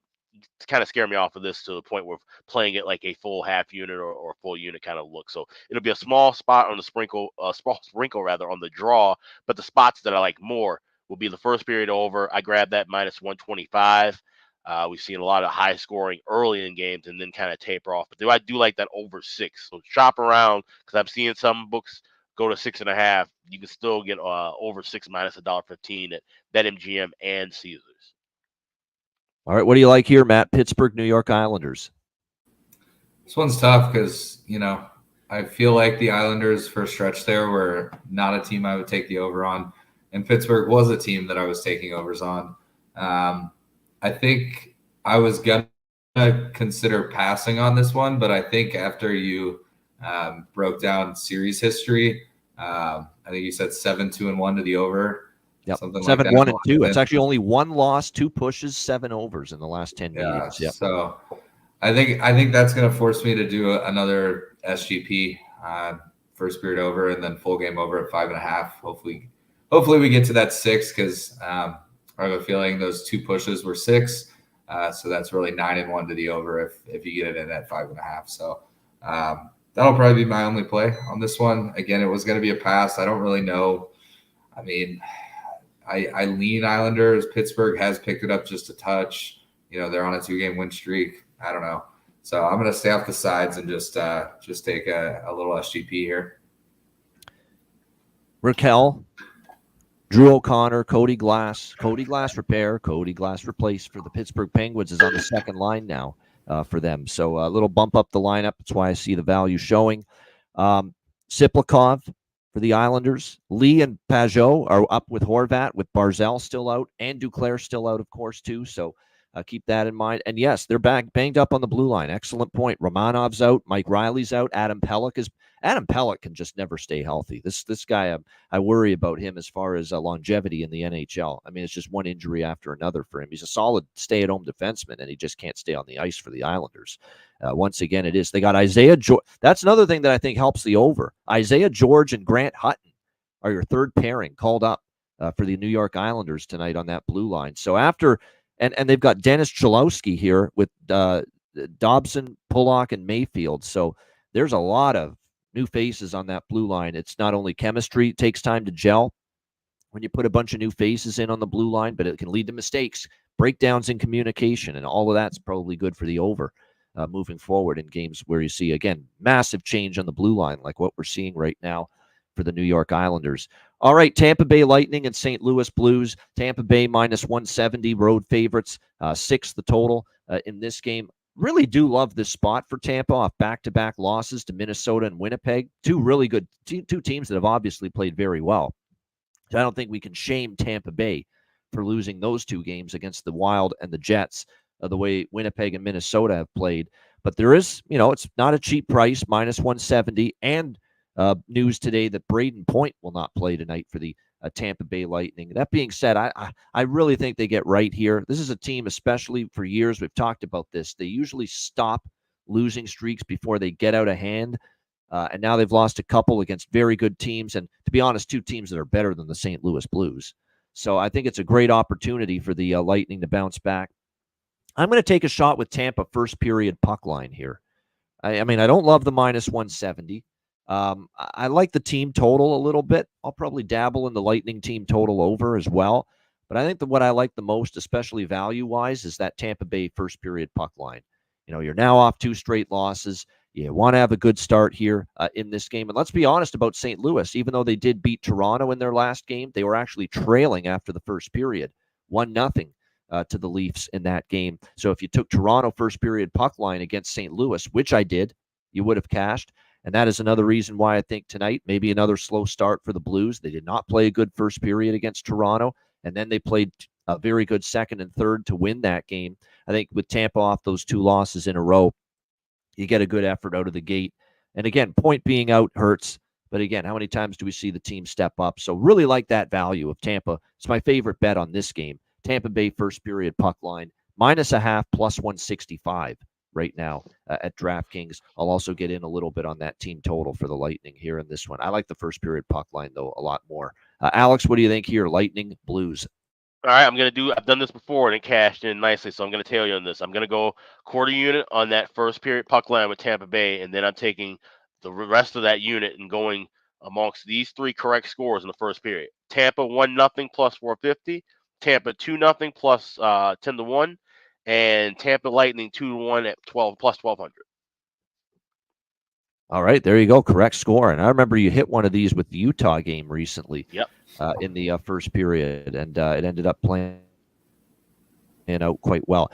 kind of scare me off of this to the point where playing it like a full half unit or full unit kind of look. So it'll be a small spot on the small sprinkle rather on the draw, but the spots that I like more will be the first period over. I grabbed that -125. We've seen a lot of high scoring early in games and then kind of taper off. But I do like that over 6. So shop around because I'm seeing some books go to 6.5. You can still get over 6 -$1.15 at BetMGM and Caesars. All right, what do you like here, Matt? Pittsburgh, New York Islanders. This one's tough because, I feel like the Islanders for a stretch there were not a team I would take the over on. And Pittsburgh was a team that I was taking overs on. I think I was going to consider passing on this one, but I think after you broke down series history, I think you said 7-2-1 to the over. Yep. Something 7-1-2. It's actually only 1 loss, 2 pushes, 7 overs in the last 10 meetings. Yep. So I think that's going to force me to do another SGP first period over and then full game over at 5.5. Hopefully we get to that 6 because I have a feeling those 2 pushes were 6. So that's really 9-1 to the over if you get it in at 5.5. So that'll probably be my only play on this one. Again, it was going to be a pass. I don't really know. I mean, I lean Islanders. Pittsburgh has picked it up just a touch. They're on a 2-game win streak. I don't know. So I'm going to stay off the sides and just take a little SGP here. Raquel, Drew O'Connor, Cody Glass repair, Cody Glass replace for the Pittsburgh Penguins is on the second line now for them. So a little bump up the lineup. That's why I see the value showing. Siplikov for the Islanders. Lee and Pajot are up with Horvat, with Barzal still out, and Duclair still out, of course, too. So keep that in mind. And yes, they're banged up on the blue line. Excellent point. Romanov's out. Mike Riley's out. Adam Pelech can just never stay healthy. This guy, I worry about him as far as longevity in the NHL. I mean, it's just one injury after another for him. He's a solid stay-at-home defenseman, and he just can't stay on the ice for the Islanders. Once again, it is. They got Isaiah George. That's another thing that I think helps the over. Isaiah George and Grant Hutton are your third pairing called up for the New York Islanders tonight on that blue line. So after, and they've got Dennis Cholowski here with Dobson, Pullock, and Mayfield. So there's a lot of new faces on that blue line. It's not only chemistry, it takes time to gel. when you put a bunch of new faces in on the blue line, but it can lead to mistakes, breakdowns in communication, and all of that's probably good for the over moving forward in games where you see, again, massive change on the blue line, like what we're seeing right now for the New York Islanders. All right, Tampa Bay Lightning and St. Louis Blues. Tampa Bay minus 170, road favorites, 6 the total in this game. Really do love this spot for Tampa off back-to-back losses to Minnesota and Winnipeg. Two really good two teams that have obviously played very well. So I don't think we can shame Tampa Bay for losing those 2 games against the Wild and the Jets the way Winnipeg and Minnesota have played. But there is, it's not a cheap price, minus 170, and news today that Braden Point will not play tonight for the Tampa Bay Lightning. That being said, I really think they get right here. This is a team, especially for years, we've talked about this. They usually stop losing streaks before they get out of hand. And now they've lost a couple against very good teams. And to be honest, 2 teams that are better than the St. Louis Blues. So I think it's a great opportunity for the Lightning to bounce back. I'm going to take a shot with Tampa first period puck line here. I mean, I don't love the minus 170. I like the team total a little bit. I'll probably dabble in the Lightning team total over as well. But I think that what I like the most, especially value-wise, is that Tampa Bay first period puck line. You're now off 2 straight losses. You want to have a good start here in this game. And let's be honest about St. Louis. Even though they did beat Toronto in their last game, they were actually trailing after the first period, 1-0 to the Leafs in that game. So if you took Toronto first period puck line against St. Louis, which I did, you would have cashed. And that is another reason why I think tonight, maybe another slow start for the Blues. They did not play a good first period against Toronto, and then they played a very good second and third to win that game. I think with Tampa off those 2 losses in a row, you get a good effort out of the gate. And again, Point being out hurts. But again, how many times do we see the team step up? So really like that value of Tampa. It's my favorite bet on this game. Tampa Bay first period puck line, -0.5, plus 165 right now at DraftKings. I'll also get in a little bit on that team total for the Lightning here in this one. I like the first period puck line, though, a lot more. Alex, what do you think here? Lightning, Blues. All right, I've done this before and it cashed in nicely, so I'm going to tail you on this. I'm going to go quarter unit on that first period puck line with Tampa Bay, and then I'm taking the rest of that unit and going amongst these 3 correct scores in the first period. Tampa 1-0 plus 450, Tampa 2-0 plus 10-1, and Tampa Lightning 2-1 at 12 plus 1200. All right, there you go. Correct score. And I remember you hit one of these with the Utah game recently. Yep. In the first period, and it ended up playing out quite well.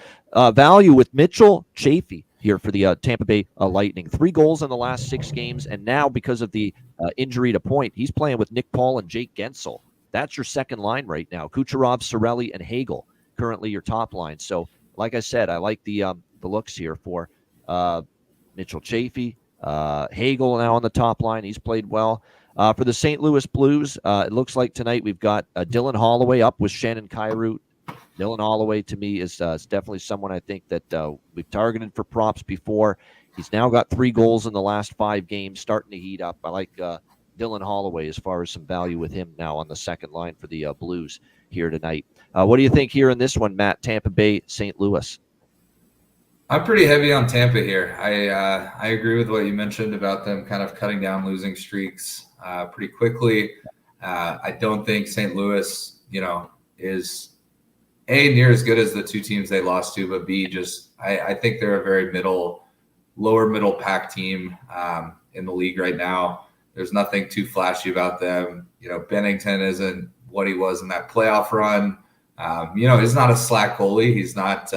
Value with Mitchell Chaffee here for the Tampa Bay Lightning. 3 goals in the last 6 games, and now because of the injury to Point, he's playing with Nick Paul and Jake Gensel. That's your second line right now. Kucherov, Cirelli, and Hagel currently your top line. So, like I said, I like the looks here for Mitchell Chaffee. Hagel now on the top line. He's played well. For the St. Louis Blues, it looks like tonight we've got Dylan Holloway up with Shannon Kyrou. Dylan Holloway, to me, is definitely someone I think that we've targeted for props before. He's now got 3 goals in the last 5 games, starting to heat up. I like Dylan Holloway as far as some value with him now on the second line for the Blues here tonight. What do you think here in this one, Matt? Tampa Bay, St. Louis. I'm pretty heavy on Tampa here. I agree with what you mentioned about them kind of cutting down losing streaks pretty quickly. I don't think St. Louis, is A, near as good as the 2 teams they lost to, but B, just I think they're a very lower middle pack team in the league right now. There's nothing too flashy about them. Bennington isn't what he was in that playoff run. He's not a slack goalie. He's not,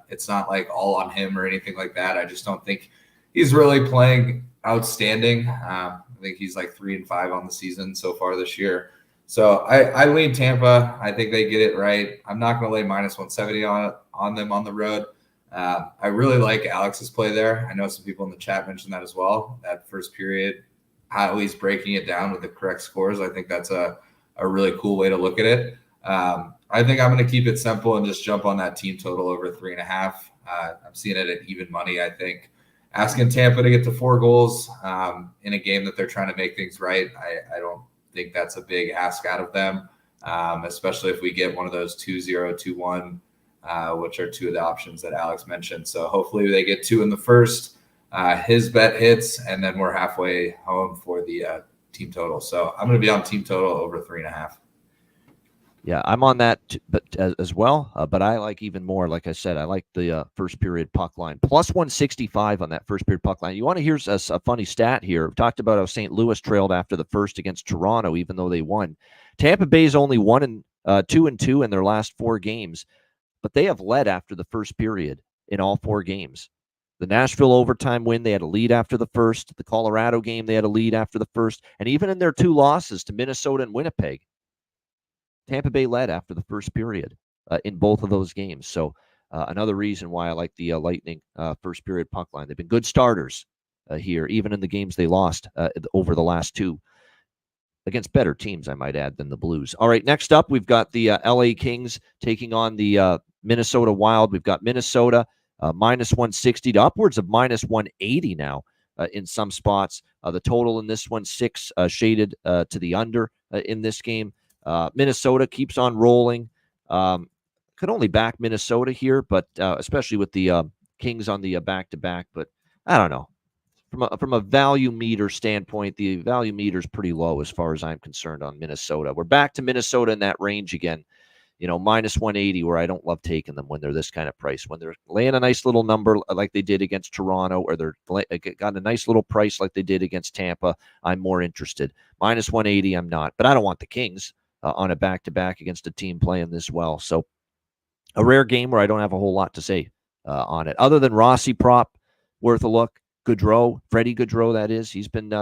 it's not like all on him or anything like that. I just don't think he's really playing outstanding. I think he's like 3-5 on the season so far this year. So I lean Tampa. I think they get it right. I'm not going to lay -170 on them on the road. I really like Alex's play there. I know some people in the chat mentioned that as well. That first period, how he's breaking it down with the correct scores. I think that's a really cool way to look at it. I think I'm going to keep it simple and just jump on that team total over 3.5. I'm seeing it at even money, I think. Asking Tampa to get to 4 goals in a game that they're trying to make things right, I don't think that's a big ask out of them, especially if we get one of those 2-0, 2-1, which are 2 of the options that Alex mentioned. So hopefully they get 2 in the first. His bet hits, and then we're halfway home for the team total. So I'm going to be on team total over 3.5. Yeah, I'm on that, but as well. But I like even more. Like I said, I like the first period puck line plus 165 on that first period puck line. You want to hear a funny stat here? We talked about how St. Louis trailed after the first against Toronto, even though they won. Tampa Bay's only 2-2 in their last 4 games, but they have led after the first period in all 4 games. The Nashville overtime win, they had a lead after the first. The Colorado game, they had a lead after the first, and even in their 2 losses to Minnesota and Winnipeg, Tampa Bay led after the first period in both of those games. So another reason why I like the Lightning first period puck line. They've been good starters here, even in the games they lost over the last 2 against better teams, I might add, than the Blues. All right, next up, we've got the LA Kings taking on the Minnesota Wild. We've got Minnesota minus 160 to upwards of minus 180 now in some spots. The total in this one, 6 shaded to the under in this game. Minnesota keeps on rolling. Could only back Minnesota here, but especially with the Kings on the back-to-back. But I don't know. From a value meter standpoint, the value meter is pretty low as far as I'm concerned on Minnesota. We're back to Minnesota in that range again. Minus 180, where I don't love taking them when they're this kind of price. When they're laying a nice little number like they did against Toronto, or they're got a nice little price like they did against Tampa, I'm more interested. Minus 180, I'm not. But I don't want the Kings on a back-to-back against a team playing this well. So a rare game where I don't have a whole lot to say on it. Other than Rossi prop, worth a look. Gaudreau, Freddie Gaudreau, that is. He's been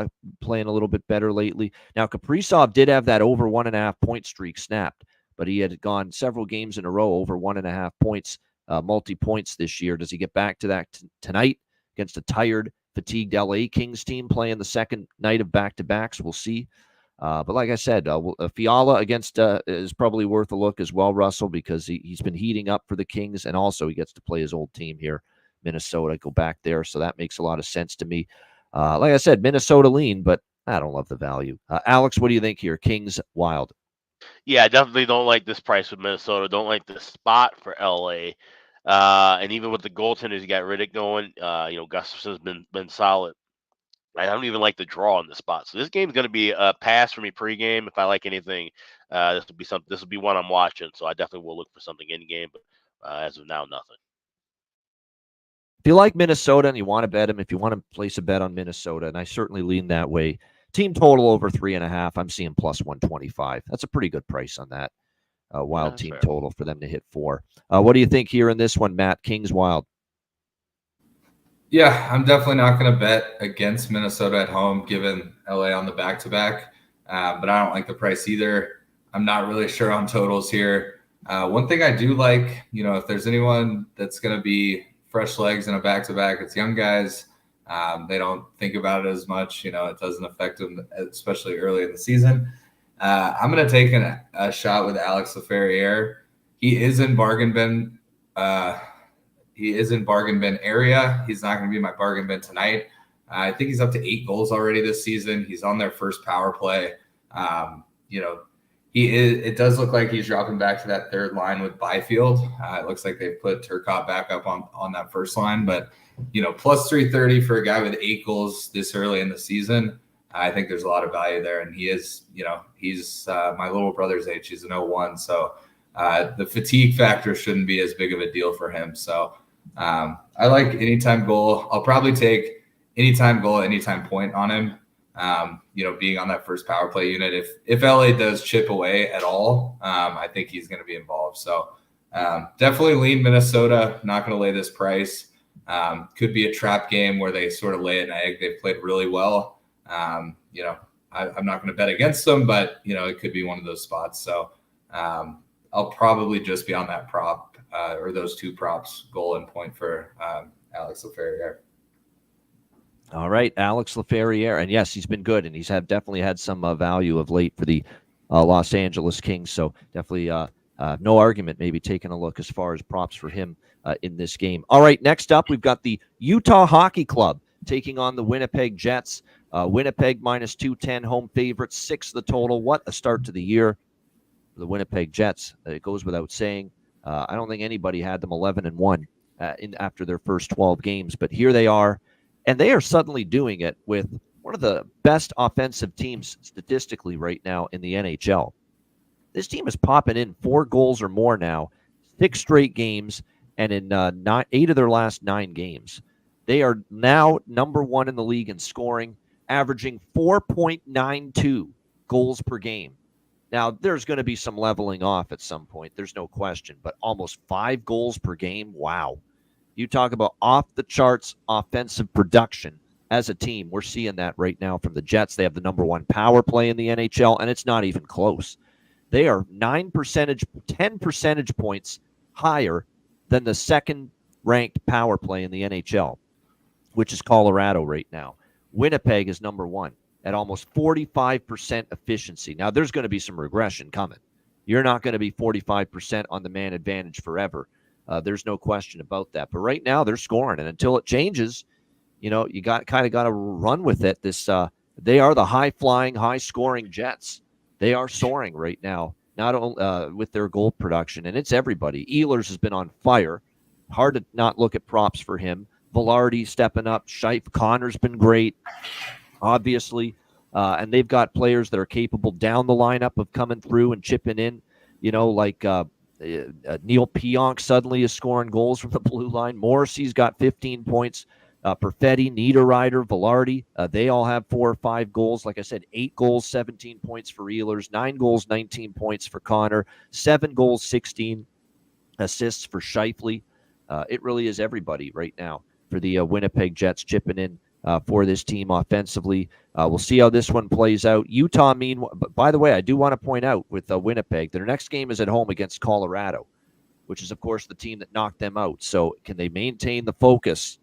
playing a little bit better lately. Now, Kaprizov did have that over 1.5 point streak snapped, but he had gone several games in a row over 1.5 points, multi-points this year. Does he get back to that tonight against a tired, fatigued LA Kings team playing the second night of back-to-backs? We'll see. But like I said, Fiala against is probably worth a look as well, Russell, because he's been heating up for the Kings, and also he gets to play his old team here, Minnesota, go back there. So that makes a lot of sense to me. Like I said, Minnesota lean, but I don't love the value. Alex, what do you think here? Kings, Wild. Yeah, I definitely don't like this price with Minnesota. Don't like the spot for LA. And even with the goaltenders, you got Riddick going. Gustafson's been solid. I don't even like the draw on the spot. So this game's going to be a pass for me pregame. If I like anything, this will be something. This will be one I'm watching. So I definitely will look for something in game. But as of now, nothing. If you like Minnesota and you want to bet them, if you want to place a bet on Minnesota, and I certainly lean that way, team total over 3.5, I'm seeing plus 125. That's a pretty good price on that Wild team fair. total for them to hit 4. What do you think here in this one, Matt? Kings, Wild. Yeah, I'm definitely not going to bet against Minnesota at home, given LA on the back-to-back. But I don't like the price either. I'm not really sure on totals here. One thing I do like, if there's anyone that's going to be fresh legs in a back-to-back, it's young guys. They don't think about it as much. It doesn't affect them, especially early in the season. I'm going to take a shot with Alex Laferriere. He is in bargain bin. He is in bargain bin area. He's not going to be my bargain bin tonight. I think he's up to 8 goals already this season. He's on their first power play. It does look like he's dropping back to that third line with Byfield. It looks like they've put Turcotte back up on that first line, but plus 330 for a guy with 8 goals this early in the season. I think there's a lot of value there, and he is, he's my little brother's age. He's an 01, so the fatigue factor shouldn't be as big of a deal for him. So I like anytime goal. I'll probably take anytime goal, anytime point on him. Being on that first power play unit. If LA does chip away at all, I think he's going to be involved. So definitely lean Minnesota. Not going to lay this price. Could be a trap game where they sort of lay an egg. They've played really well. I'm not going to bet against them, but it could be one of those spots. So I'll probably just be on that prop or those 2 props, goal and point for Alex Laferriere. All right, Alex Laferriere. And yes, he's been good, and he's definitely had some value of late for the Los Angeles Kings. So definitely no argument maybe taking a look as far as props for him in this game. All right, next up, we've got the Utah Hockey Club taking on the Winnipeg Jets. Winnipeg minus 210, home favorites, 6 the total. What a start to the year for the Winnipeg Jets. It goes without saying. I don't think anybody had them 11-1 after their first 12 games, but here they are. And they are suddenly doing it with one of the best offensive teams statistically right now in the NHL. This team is popping in 4 goals or more now, 6 straight games, and in 8 of their last 9 games. They are now number 1 in the league in scoring, averaging 4.92 goals per game. Now, there's going to be some leveling off at some point. There's no question. But almost 5 goals per game. Wow. You talk about off-the-charts offensive production as a team. We're seeing that right now from the Jets. They have the number 1 power play in the NHL, and it's not even close. They are 10 percentage points higher than the second-ranked power play in the NHL, which is Colorado right now. Winnipeg is number 1 at almost 45% efficiency. Now, there's going to be some regression coming. You're not going to be 45% on the man advantage forever. There's no question about that. But right now, they're scoring, and until it changes, you got to run with it. They are the high-flying, high-scoring Jets. They are soaring right now, not only with their goal production, and it's everybody. Ehlers has been on fire. Hard to not look at props for him. Velarde stepping up. Scheif, Connor's been great, obviously. And they've got players that are capable down the lineup of coming through and chipping in, like Neil Pionk suddenly is scoring goals from the blue line. Morrissey's got 15 points. Perfetti, Niederreiter, Velarde, they all have 4 or 5 goals. Like I said, 8 goals, 17 points for Ehlers, 9 goals, 19 points for Connor, 7 goals, 16 assists for Scheifele. It really is everybody right now for the Winnipeg Jets chipping in for this team offensively. We'll see how this one plays out. Utah, by the way, I do want to point out with Winnipeg, their next game is at home against Colorado, which is, of course, the team that knocked them out. So can they maintain the focus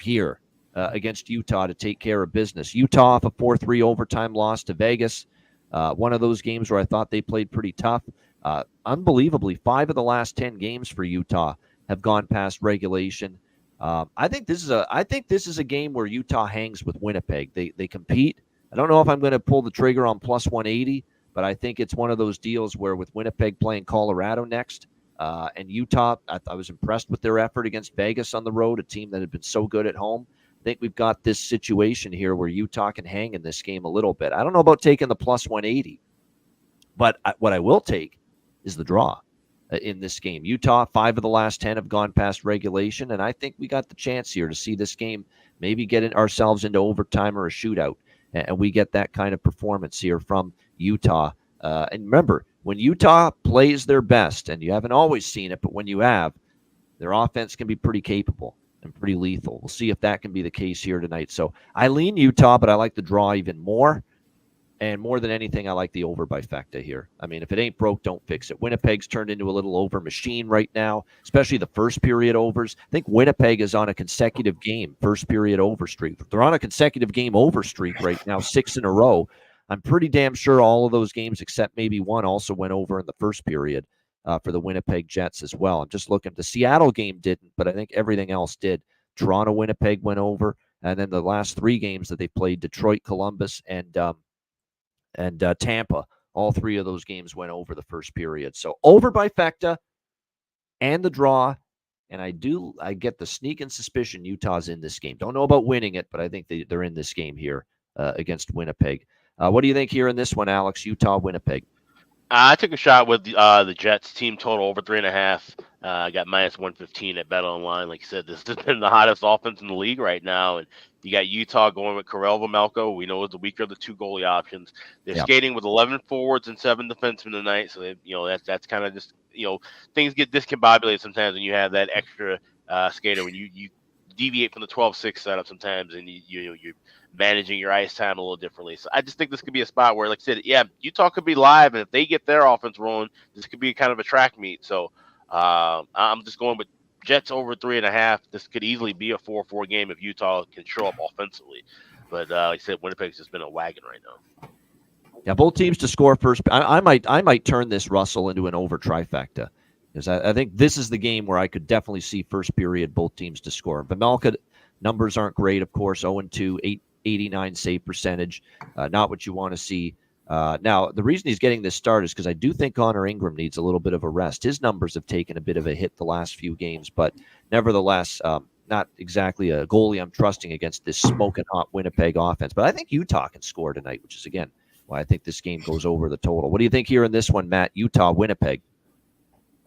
here against Utah to take care of business? Utah off a 4-3 overtime loss to Vegas. One of those games where I thought they played pretty tough. Unbelievably, 5 of the last 10 games for Utah have gone past regulation. I think this is a game where Utah hangs with Winnipeg. They compete. I don't know if I'm going to pull the trigger on plus 180, but I think it's one of those deals where with Winnipeg playing Colorado next, and Utah, I was impressed with their effort against Vegas on the road, a team that had been so good at home. I think we've got this situation here where Utah can hang in this game a little bit. I don't know about taking the plus 180, but what I will take is the draw in this game. Utah, 5 of the last 10 have gone past regulation, and I think we got the chance here to see this game maybe get ourselves into overtime or a shootout, and we get that kind of performance here from Utah. And remember, when Utah plays their best, and you haven't always seen it, but when you have, their offense can be pretty capable and pretty lethal. We'll see if that can be the case here tonight. So I lean Utah, but I like the draw even more. And more than anything, I like the over by Fecta here. I mean, if it ain't broke, don't fix it. Winnipeg's turned into a little over machine right now, especially the first period overs. I think Winnipeg is on a consecutive game first period over streak. They're on a consecutive game over streak right now, 6 in a row. I'm pretty damn sure all of those games, except maybe one, also went over in the first period for the Winnipeg Jets as well. I'm just looking. The Seattle game didn't, but I think everything else did. Toronto, Winnipeg went over. And then the last 3 games that they played, Detroit, Columbus, and Tampa, all 3 of those games went over the first period. So over by Fecta and the draw. And I get the sneaking suspicion Utah's in this game. Don't know about winning it, but I think they're in this game here against Winnipeg. What do you think here in this one, Alex? Utah, Winnipeg. I took a shot with the Jets team total over 3.5. I got minus 115 at Bet Online. Like you said, this has been the hottest offense in the league right now. And you got Utah going with Karel Vejmelka. We know it's the weaker of the 2 goalie options. They're skating with 11 forwards and 7 defensemen tonight. So, that's kind of just, things get discombobulated sometimes when you have that extra skater, when you deviate from the 12-6 setup sometimes, and you're managing your ice time a little differently. So I just think this could be a spot where, like I said, Utah could be live, and if they get their offense rolling, this could be kind of a track meet. So I'm just going with Jets over 3.5. This could easily be a 4-4 game if Utah can show up offensively. But like I said, Winnipeg's just been a wagon right now. Yeah, both teams to score first. I might turn this, Russell, into an over trifecta, because I think this is the game where I could definitely see first period both teams to score. Vejmelka numbers aren't great, of course, 0-2, 89 save percentage, not what you want to see. Now, the reason he's getting this start is because I do think Connor Ingram needs a little bit of a rest. His numbers have taken a bit of a hit the last few games, but nevertheless, not exactly a goalie I'm trusting against this smoking hot Winnipeg offense. But I think Utah can score tonight, which is, again, why I think this game goes over the total. What do you think here in this one, Matt? Utah, Winnipeg.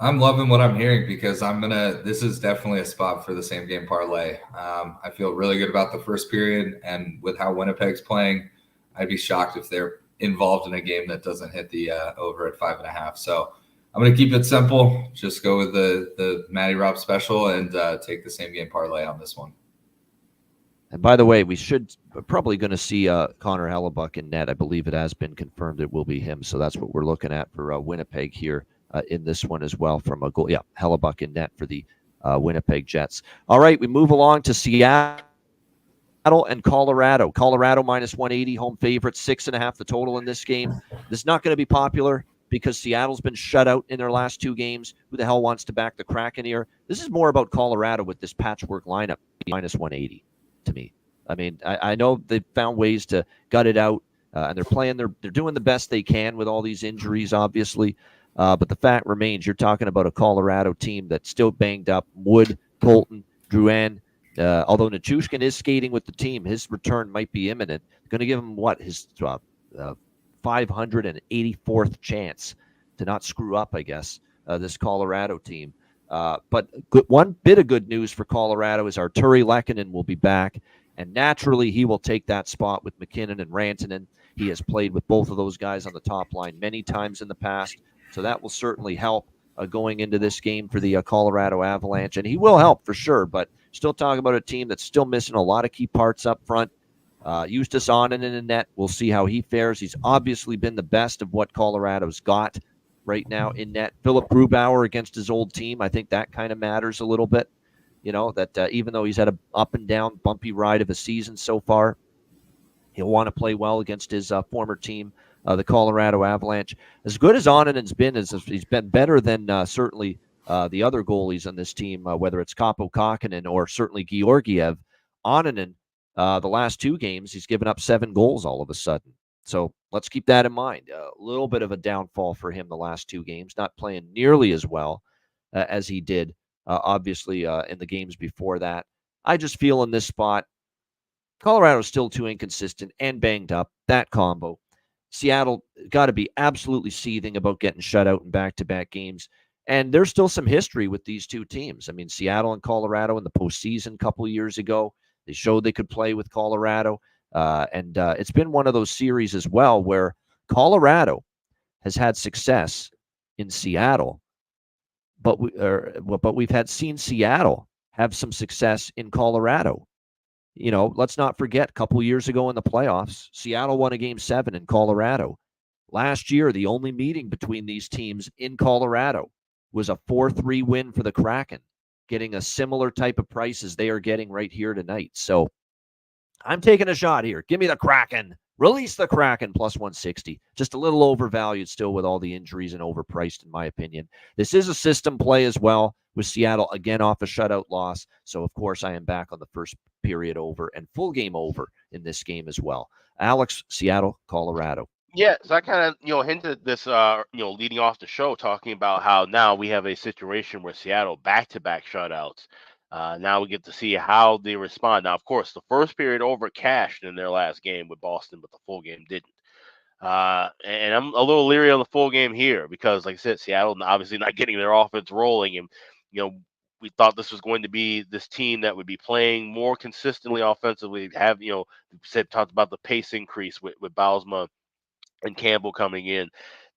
I'm loving what I'm hearing because this is definitely a spot for the same game parlay. I feel really good about the first period, and with how Winnipeg's playing, I'd be shocked if they're involved in a game that doesn't hit the over at 5.5. So I'm going to keep it simple. Just go with the Matty Rob special and take the same game parlay on this one. And by the way, we should probably going to see Connor Hellebuck in net. I believe it has been confirmed it will be him. So that's what we're looking at for Winnipeg here in this one as well from a goal. Yeah, Hellebuck in net for the Winnipeg Jets. All right, we move along to Seattle and Colorado. Colorado minus 180, home favorite, 6.5 the total in this game. This is not going to be popular because Seattle's been shut out in their last 2 games. Who the hell wants to back the Kraken here? This is more about Colorado with this patchwork lineup, minus 180 to me. I mean, I know they've found ways to gut it out, and they're doing the best they can with all these injuries, obviously. But the fact remains, you're talking about a Colorado team that's still banged up. Wood, Colton, Drouin. Although Nichushkin is skating with the team, his return might be imminent. Going to give him his 584th chance to not screw up, I guess, this Colorado team. But one bit of good news for Colorado is Arturi Lehkonen will be back, and naturally he will take that spot with McKinnon and Rantanen. He has played with both of those guys on the top line many times in the past, so that will certainly help going into this game for the Colorado Avalanche, and he will help for sure, but still talking about a team that's still missing a lot of key parts up front. Justus Onanen in the net, we'll see how he fares. He's obviously been the best of what Colorado's got right now in net. Philip Grubauer against his old team, I think that kind of matters a little bit. You know, that even though he's had a up and down, bumpy ride of a season so far, he'll want to play well against his former team, the Colorado Avalanche. As good as Onanen's been, he's been better than certainly the other goalies on this team, whether it's Kaapo Kakkonen or certainly Georgiev. Onanen, the last 2 games, he's given up 7 goals all of a sudden. So let's keep that in mind. A little bit of a downfall for him the last 2 games, not playing nearly as well as he did, obviously, in the games before that. I just feel in this spot, Colorado's still too inconsistent and banged up, that combo. Seattle got to be absolutely seething about getting shut out in back-to-back games. And there's still some history with these 2 teams. I mean, Seattle and Colorado in the postseason a couple of years ago, they showed they could play with Colorado. And it's been one of those series as well where Colorado has had success in Seattle, but we've seen Seattle have some success in Colorado. You know, let's not forget a couple years ago in the playoffs, Seattle won a Game 7 in Colorado. Last year, the only meeting between these teams in Colorado was a 4-3 win for the Kraken, getting a similar type of price as they are getting right here tonight. So I'm taking a shot here. Give me the Kraken. Release the Kraken plus 160. Just a little overvalued still with all the injuries and overpriced, in my opinion. This is a system play as well with Seattle, again, off a shutout loss. So, of course, I am back on the first period over and full game over in this game as well. Alex, Seattle, Colorado. Yeah, so I kind of, hinted this, leading off the show, talking about how now we have a situation where Seattle back-to-back shutouts. Now we get to see how they respond. Now, of course, the first period over cashed in their last game with Boston, but the full game didn't. And I'm a little leery on the full game here because, like I said, Seattle obviously not getting their offense rolling, and we thought this was going to be this team that would be playing more consistently offensively. Talked about the pace increase with Bausma and Campbell coming in.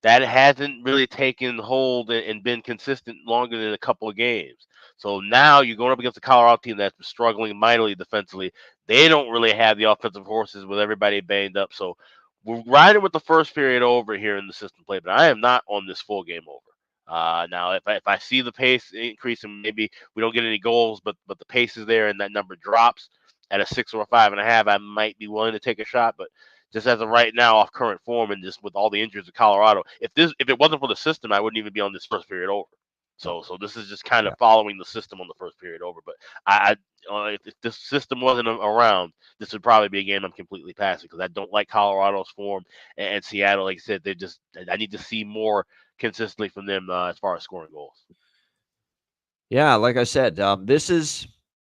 That hasn't really taken hold and been consistent longer than a couple of games. So now you're going up against a Colorado team that's been struggling mightily defensively. They don't really have the offensive horses with everybody banged up. So we're riding with the first period over here in the system play, but I am not on this full game over. Now, if I see the pace increase and maybe we don't get any goals, but the pace is there and that number drops at a 6 or a 5.5, I might be willing to take a shot. But just as of right now, off current form and just with all the injuries of Colorado, if it wasn't for the system, I wouldn't even be on this first period over. So this is just kind of following the system on the first period over. But if this system wasn't around, this would probably be a game I'm completely passing because I don't like Colorado's form and Seattle. Like I said, I need to see more consistently from them as far as scoring goals. Yeah, like I said,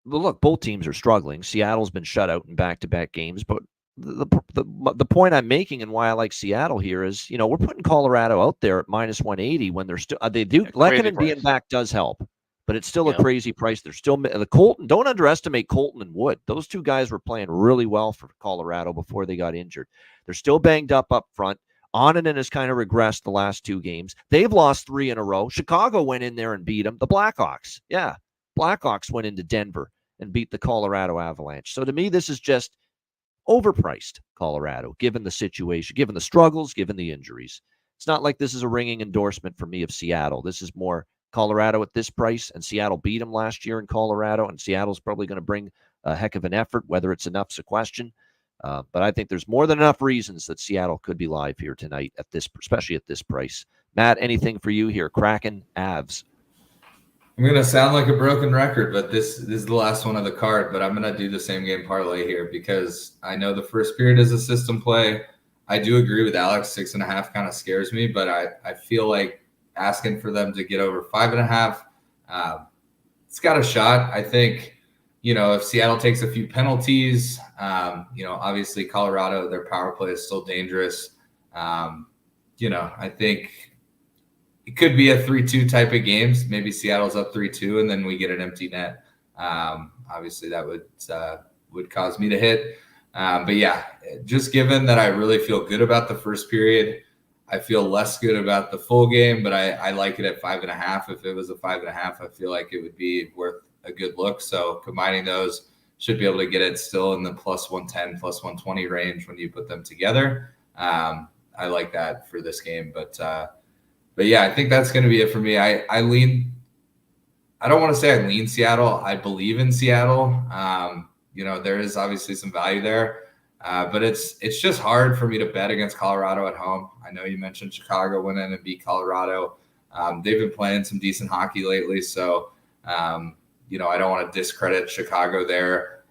look, both teams are struggling. Seattle's been shut out in back-to-back games, but the point I'm making and why I like Seattle here is, we're putting Colorado out there at minus 180 when they're still they do. Lehkonen being back does help, but it's still a crazy price. They're still the Colton. Don't underestimate Colton and Wood. Those two guys were playing really well for Colorado before they got injured. They're still banged up front. Oninen has kind of regressed the last 2 games. They've lost 3 in a row. Chicago went in there and beat them. The Blackhawks, Blackhawks went into Denver and beat the Colorado Avalanche. So to me, this is just overpriced Colorado, given the situation, given the struggles, given the injuries. It's not like this is a ringing endorsement for me of Seattle. This is more Colorado at this price, and Seattle beat them last year in Colorado, and Seattle's probably going to bring a heck of an effort. Whether it's enough's a question. But I think there's more than enough reasons that Seattle could be live here tonight, especially at this price. Matt, anything for you here? Kraken, Avs. I'm going to sound like a broken record, but this is the last one of the card. But I'm going to do the same game parlay here because I know the first period is a system play. I do agree with Alex. 6.5 kind of scares me, but I feel like asking for them to get over 5.5, it's got a shot. I think, if Seattle takes a few penalties, obviously Colorado, their power play is still dangerous. I think it could be a 3-2 type of games. Maybe Seattle's up 3-2 and then we get an empty net. Obviously that would cause me to hit. But yeah, just given that I really feel good about the first period, I feel less good about the full game, but I like it at 5.5. If it was a 5.5, I feel like it would be worth a good look. So combining those should be able to get it still in the plus 110, plus 120 range when you put them together. I like that for this game, but yeah, I think that's going to be it for me. I don't want to say I lean Seattle. I believe in Seattle. There is obviously some value there, but it's just hard for me to bet against Colorado at home. I know you mentioned Chicago went in and beat Colorado. They've been playing some decent hockey lately, so I don't want to discredit Chicago there.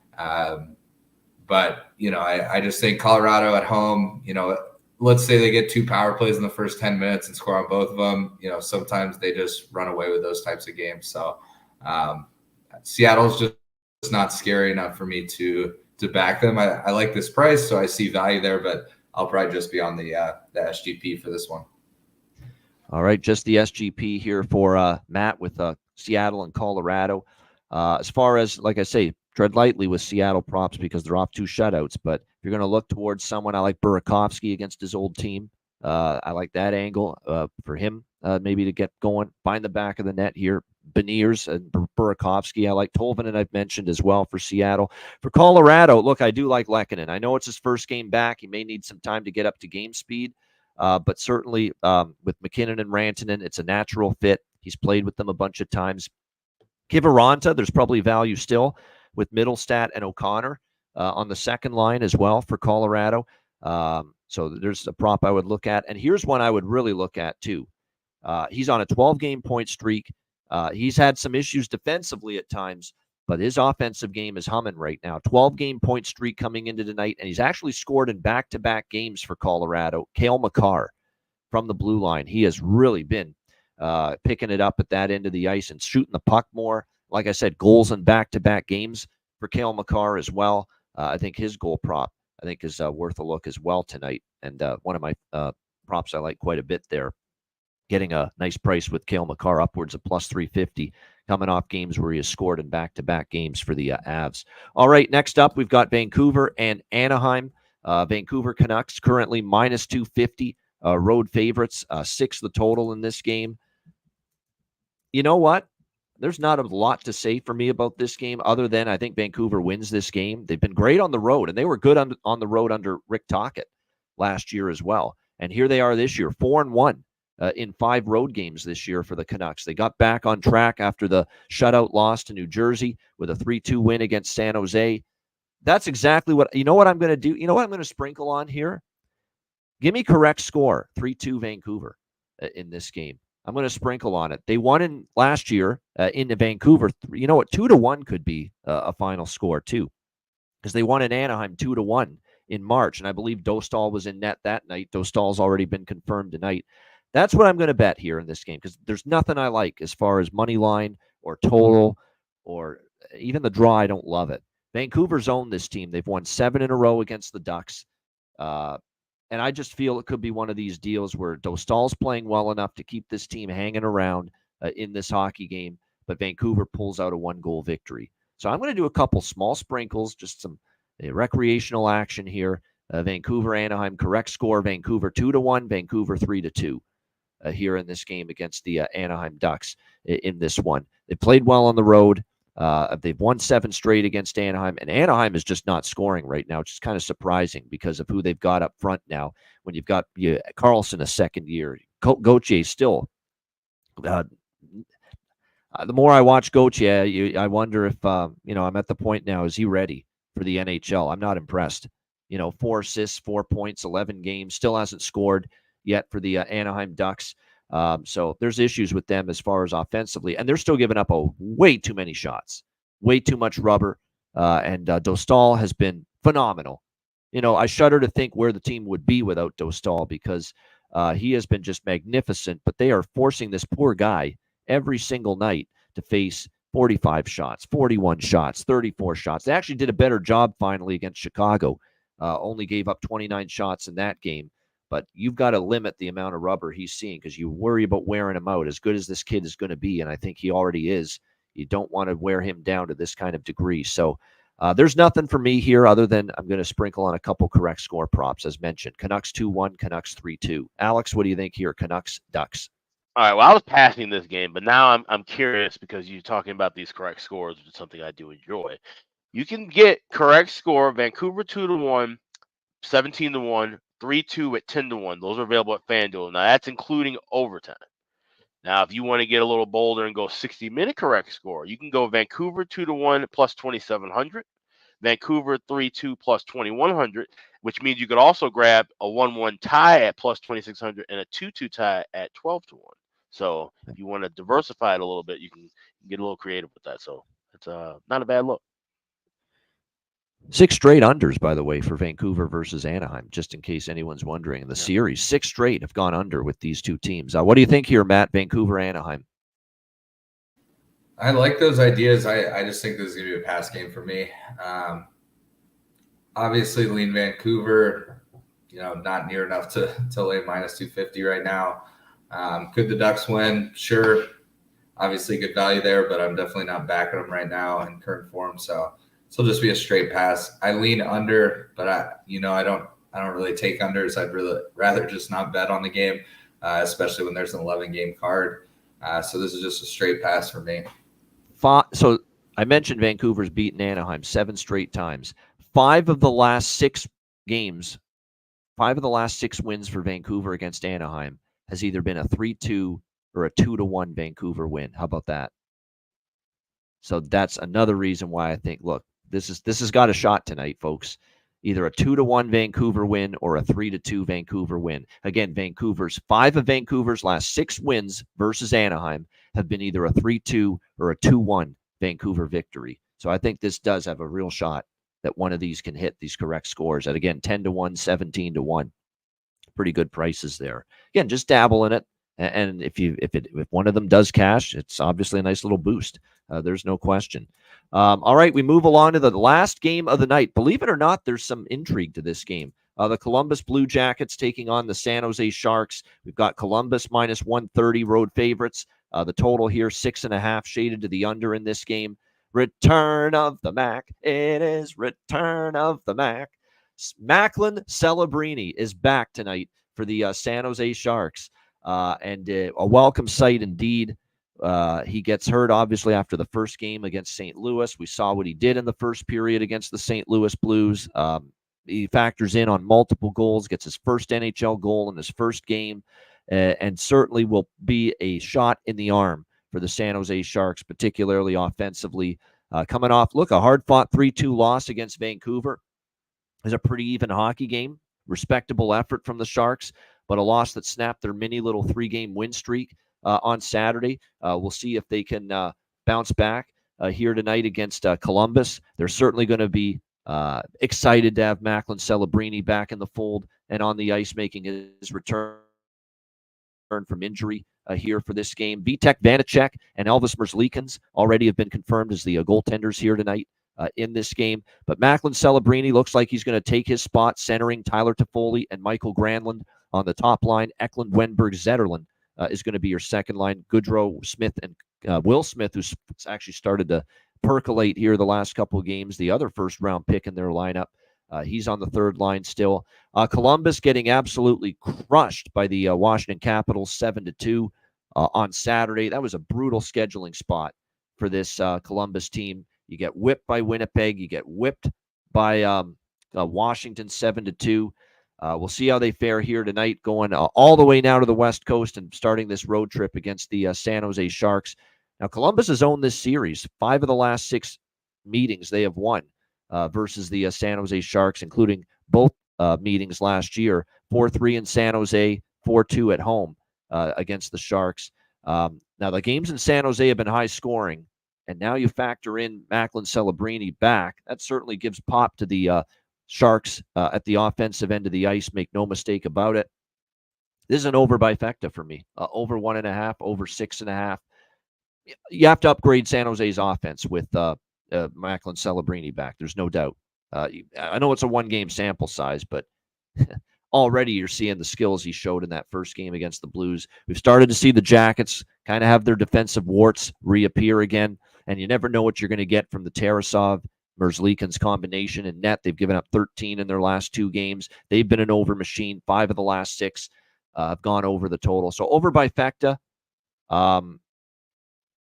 But I just think Colorado at home, let's say they get 2 power plays in the first 10 minutes and score on both of them. Sometimes they just run away with those types of games. So Seattle's just not scary enough for me to back them. I like this price, so I see value there, but I'll probably just be on the SGP for this one. All right, just the SGP here for Matt with Seattle and Colorado. As far as, like I say, tread lightly with Seattle props because they're off 2 shutouts. But if you're going to look towards someone, I like Burakovsky against his old team. I like that angle for him maybe to get going. Find the back of the net here. Beniers and Burakovsky. I like Tolvanen, I've mentioned as well for Seattle. For Colorado, look, I do like Lehkonen. I know it's his first game back. He may need some time to get up to game speed. But certainly with McKinnon and Rantanen, it's a natural fit. He's played with them a bunch of times. Kiviranta, there's probably value still with Middlestat and O'Connor on the second line as well for Colorado. So there's a prop I would look at. And here's one I would really look at too. He's on a 12-game point streak. He's had some issues defensively at times, but his offensive game is humming right now. 12-game point streak coming into tonight, and he's actually scored in back-to-back games for Colorado. Cale Makar from the blue line. He has really been picking it up at that end of the ice and shooting the puck more. Like I said, goals in back-to-back games for Cale Makar as well. I think his goal prop, is worth a look as well tonight. And one of my props I like quite a bit there. Getting a nice price with Cale Makar upwards of plus 350 coming off games where he has scored in back-to-back games for the Avs. All right, next up, we've got Vancouver and Anaheim. Vancouver Canucks currently minus 250, road favorites, 6 the total in this game. You know what? There's not a lot to say for me about this game other than I think Vancouver wins this game. They've been great on the road, and they were good on the road under Rick Tocchet last year as well. And here they are this year, 4-1. In 5 road games this year for the Canucks. They got back on track after the shutout loss to New Jersey with a 3-2 win against San Jose. That's exactly what I'm going to do. You know what I'm going to sprinkle on here? Give me correct score, 3-2 Vancouver in this game. I'm going to sprinkle on it. They won in last year in Vancouver. You know what? 2-1 could be a final score too, because they won in Anaheim 2-1 in March, and I believe Dostal was in net that night. Dostal's already been confirmed tonight. That's what I'm going to bet here in this game because there's nothing I like as far as money line or total or even the draw. I don't love it. Vancouver's owned this team. They've won 7 in a row against the Ducks. And I just feel it could be one of these deals where Dostal's playing well enough to keep this team hanging around in this hockey game, but Vancouver pulls out a 1-goal victory. So I'm going to do a couple small sprinkles, just some recreational action here. Vancouver, Anaheim, correct score. Vancouver 2-1, Vancouver 3-2 here in this game against the Anaheim Ducks in this one. They played well on the road. They've won 7 straight against Anaheim, and Anaheim is just not scoring right now, which is kind of surprising because of who they've got up front now. When you've got Carlson a second year, Gauthier still. The more I watch Gauthier, I wonder if I'm at the point now. Is he ready for the NHL? I'm not impressed. 4 assists, 4 points, 11 games, still hasn't scored yet for the Anaheim Ducks. So there's issues with them as far as offensively, and they're still giving up way too many shots, way too much rubber. And Dostal has been phenomenal. I shudder to think where the team would be without Dostal because he has been just magnificent. But they are forcing this poor guy every single night to face 45 shots, 41 shots, 34 shots. They actually did a better job finally against Chicago. Only gave up 29 shots in that game. But you've got to limit the amount of rubber he's seeing because you worry about wearing him out. As good as this kid is going to be, and I think he already is, you don't want to wear him down to this kind of degree. So there's nothing for me here other than I'm going to sprinkle on a couple correct score props, as mentioned. Canucks 2-1, Canucks 3-2. Alex, what do you think here? Canucks, Ducks. All right, well, I was passing this game, but now I'm curious because you're talking about these correct scores, which is something I do enjoy. You can get correct score, Vancouver 2-1, 17-1, 3-2 at 10-1. Those are available at FanDuel. Now, that's including overtime. Now, if you want to get a little bolder and go 60-minute correct score, you can go Vancouver 2-1 plus 2,700, Vancouver 3-2 plus 2,100, which means you could also grab a 1-1 tie at plus 2,600 and a 2-2 tie at 12-1. So if you want to diversify it a little bit, you can get a little creative with that. So it's not a bad look. 6 straight unders, by the way, for Vancouver versus Anaheim, just in case anyone's wondering. In the series, 6 straight have gone under with these two teams. What do you think here, Matt? Vancouver, Anaheim. I like those ideas. I just think this is going to be a pass game for me. Obviously, lean Vancouver, not near enough to lay minus 250 right now. Could the Ducks win? Sure. Obviously, good value there, but I'm definitely not backing them right now in current form. So it'll just be a straight pass. I lean under, but I don't really take unders. I'd really rather just not bet on the game, especially when there's an 11-game card. So this is just a straight pass for me. So I mentioned Vancouver's beaten Anaheim 7 straight times. 5 of the last 6 games, 5 of the last 6 wins for Vancouver against Anaheim has either been a 3-2 or a 2-1 Vancouver win. How about that? So that's another reason why I think, look, this has got a shot tonight, folks. Either a 2-1 Vancouver win or a 3-2 Vancouver win. Again, 5 of Vancouver's last 6 wins versus Anaheim have been either a 3-2 or a 2-1 Vancouver victory. So I think this does have a real shot that one of these can hit these correct scores. And again, 10-1, 17-1. Pretty good prices there. Again, just dabble in it. And if one of them does cash, it's obviously a nice little boost. There's no question. All right, we move along to the last game of the night. Believe it or not, there's some intrigue to this game. The Columbus Blue Jackets taking on the San Jose Sharks. We've got Columbus minus 130 road favorites. The total here, 6.5, shaded to the under in this game. Return of the Mac. It is return of the Mac. Macklin Celebrini is back tonight for the San Jose Sharks. And a welcome sight indeed. He gets hurt, obviously, after the first game against St. Louis. We saw what he did in the first period against the St. Louis Blues. He factors in on multiple goals, gets his first NHL goal in his first game, and certainly will be a shot in the arm for the San Jose Sharks, particularly offensively. Coming off, a hard-fought 3-2 loss against Vancouver. It was a pretty even hockey game. Respectable effort from the Sharks, but a loss that snapped their mini little 3-game win streak on Saturday. We'll see if they can bounce back here tonight against Columbus. They're certainly going to be excited to have Macklin Celebrini back in the fold and on the ice making his return from injury here for this game. Vitek Vanacek and Elvis Merzlikins already have been confirmed as the goaltenders here tonight in this game. But Macklin Celebrini looks like he's going to take his spot, centering Tyler Toffoli and Michael Granlund on the top line. Eklund, Wenberg, Zetterlund is going to be your second line. Goodrow, Smith, and Will Smith, who's actually started to percolate here the last couple of games, the other first-round pick in their lineup. He's on the third line still. Columbus getting absolutely crushed by the Washington Capitals 7-2 on Saturday. That was a brutal scheduling spot for this Columbus team. You get whipped by Winnipeg. You get whipped by Washington 7-2. We'll see how they fare here tonight, going all the way now to the West Coast and starting this road trip against the San Jose Sharks. Now, Columbus has owned this series. 5 of the last 6 meetings they have won versus the San Jose Sharks, including both meetings last year. 4-3 in San Jose, 4-2 at home against the Sharks. Now, the games in San Jose have been high scoring, and now you factor in Macklin Celebrini back. That certainly gives pop to the Sharks at the offensive end of the ice. Make no mistake about it. This is an over by Fecta for me. Over 1.5, over 6.5. You have to upgrade San Jose's offense with Macklin Celebrini back. There's no doubt. I know it's a 1-game sample size, but already you're seeing the skills he showed in that first game against the Blues. We've started to see the Jackets kind of have their defensive warts reappear again, and you never know what you're going to get from the Tarasov Merzlikins combination in net. They've given up 13 in their last 2 games. They've been an over machine. 5 of the last 6 have gone over the total. So over by Fecta.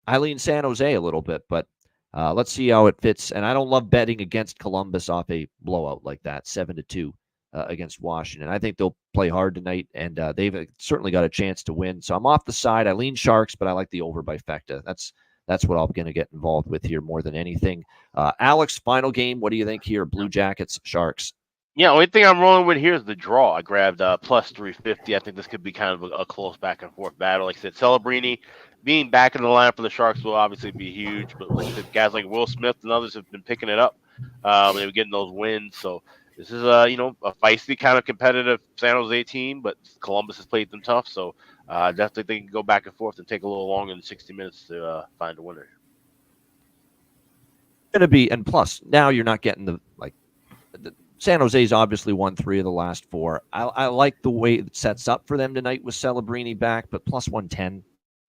I lean San Jose a little bit, but let's see how it fits. And I don't love betting against Columbus off a blowout like that, 7-2 against Washington. I think they'll play hard tonight, and they've certainly got a chance to win. So I'm off the side. I lean Sharks, but I like the over by Fecta. That's what I'm going to get involved with here more than anything. Alex, final game. What do you think here? Blue Jackets, Sharks. Yeah, only thing I'm rolling with here is the draw. I grabbed plus 350. I think this could be kind of a close back and forth battle. Like I said, Celebrini being back in the lineup for the Sharks will obviously be huge. But like I said, guys like Will Smith and others have been picking it up. They were getting those wins. So this is a feisty kind of competitive San Jose team, but Columbus has played them tough. So definitely they can go back and forth and take a little longer than 60 minutes to find a winner. Going to be, and plus now you're not getting the San Jose's obviously won 3 of the last 4. I like the way it sets up for them tonight with Celebrini back, but plus 110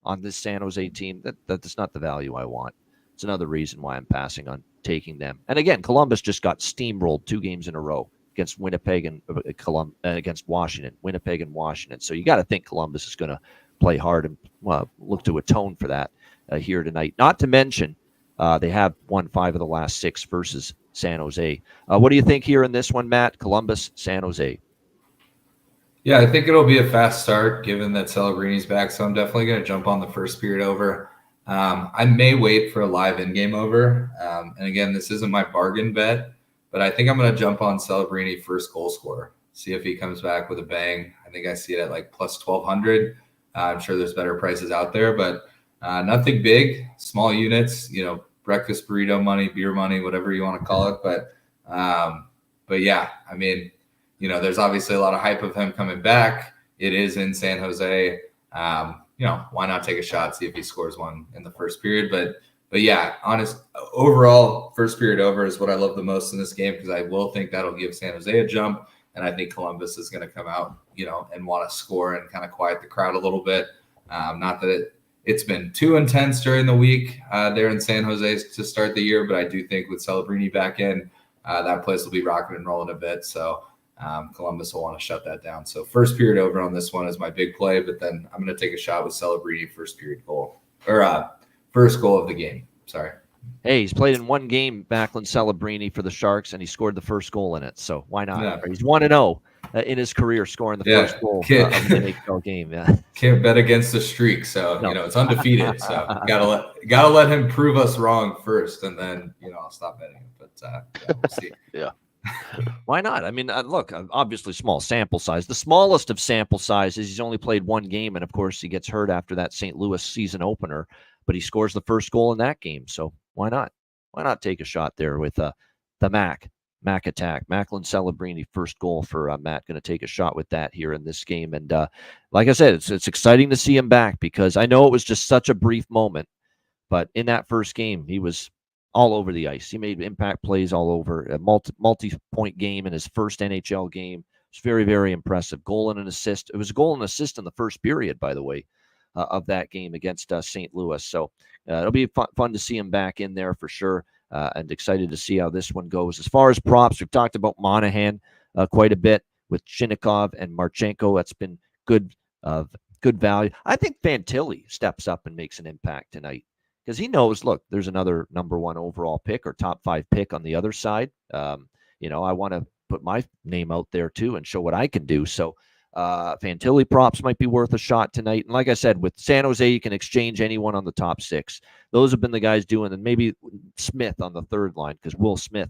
on this San Jose team, that's not the value I want. It's another reason why I'm passing on taking them. And again, Columbus just got steamrolled 2 games in a row against Winnipeg and against Washington, Winnipeg and Washington. So you got to think Columbus is going to play hard and look to atone for that here tonight. Not to mention they have won 5 of the last 6 versus San Jose. What do you think here in this one, Matt? Columbus, San Jose. Yeah, I think it'll be a fast start given that Celebrini's back. So I'm definitely going to jump on the first period over. I may wait for a live in-game over. And again, this isn't my bargain bet, but I think I'm going to jump on Celebrini first goal scorer. See if he comes back with a bang. I think I see it at like plus 1,200. I'm sure there's better prices out there, but nothing big, small units, breakfast burrito money, beer money, whatever you want to call it. But yeah, I mean, there's obviously a lot of hype of him coming back. It is in San Jose. Why not take a shot, see if he scores one in the first period. But yeah, overall, first period over is what I love the most in this game because I will think that'll give San Jose a jump. And I think Columbus is going to come out, and want to score and kind of quiet the crowd a little bit. Not that it's been too intense during the week there in San Jose to start the year, but I do think with Celebrini back in, that place will be rocking and rolling a bit. So Columbus will want to shut that down. So first period over on this one is my big play, but then I'm going to take a shot with Celebrini first period goal or first goal of the game. Sorry. Hey, he's played in 1 game, Macklin Celebrini for the Sharks, and he scored the first goal in it. So why not? Yeah. He's 1-0 in his career, scoring the first goal of an NHL game. Yeah, can't bet against the streak, so it's undefeated. So gotta let him prove us wrong first, and then I'll stop betting. But we'll see. Yeah. Why not? I mean, look, obviously small sample size. The smallest of sample sizes, he's only played 1 game, and of course he gets hurt after that St. Louis season opener, but he scores the first goal in that game. So why not? Why not take a shot there with the Mac attack? Macklin Celebrini, first goal for Matt. Going to take a shot with that here in this game. And like I said, it's exciting to see him back because I know it was just such a brief moment, but in that first game, he was all over the ice. He made impact plays all over. A multi-point game in his first NHL game. It's very, very impressive. Goal and an assist. It was a goal and assist in the first period, by the way, of that game against St. Louis. So it'll be fun to see him back in there for sure, and excited to see how this one goes. As far as props, we've talked about Monahan quite a bit with Shinnikov and Marchenko. That's been good value. I think Fantilli steps up and makes an impact tonight because he knows, look, there's another number 1 overall pick or top 5 pick on the other side. I want to put my name out there too and show what I can do. So Fantilli props might be worth a shot tonight. And like I said, with San Jose, you can exchange anyone on the top 6. Those have been the guys doing, and maybe Smith on the third line, because Will Smith,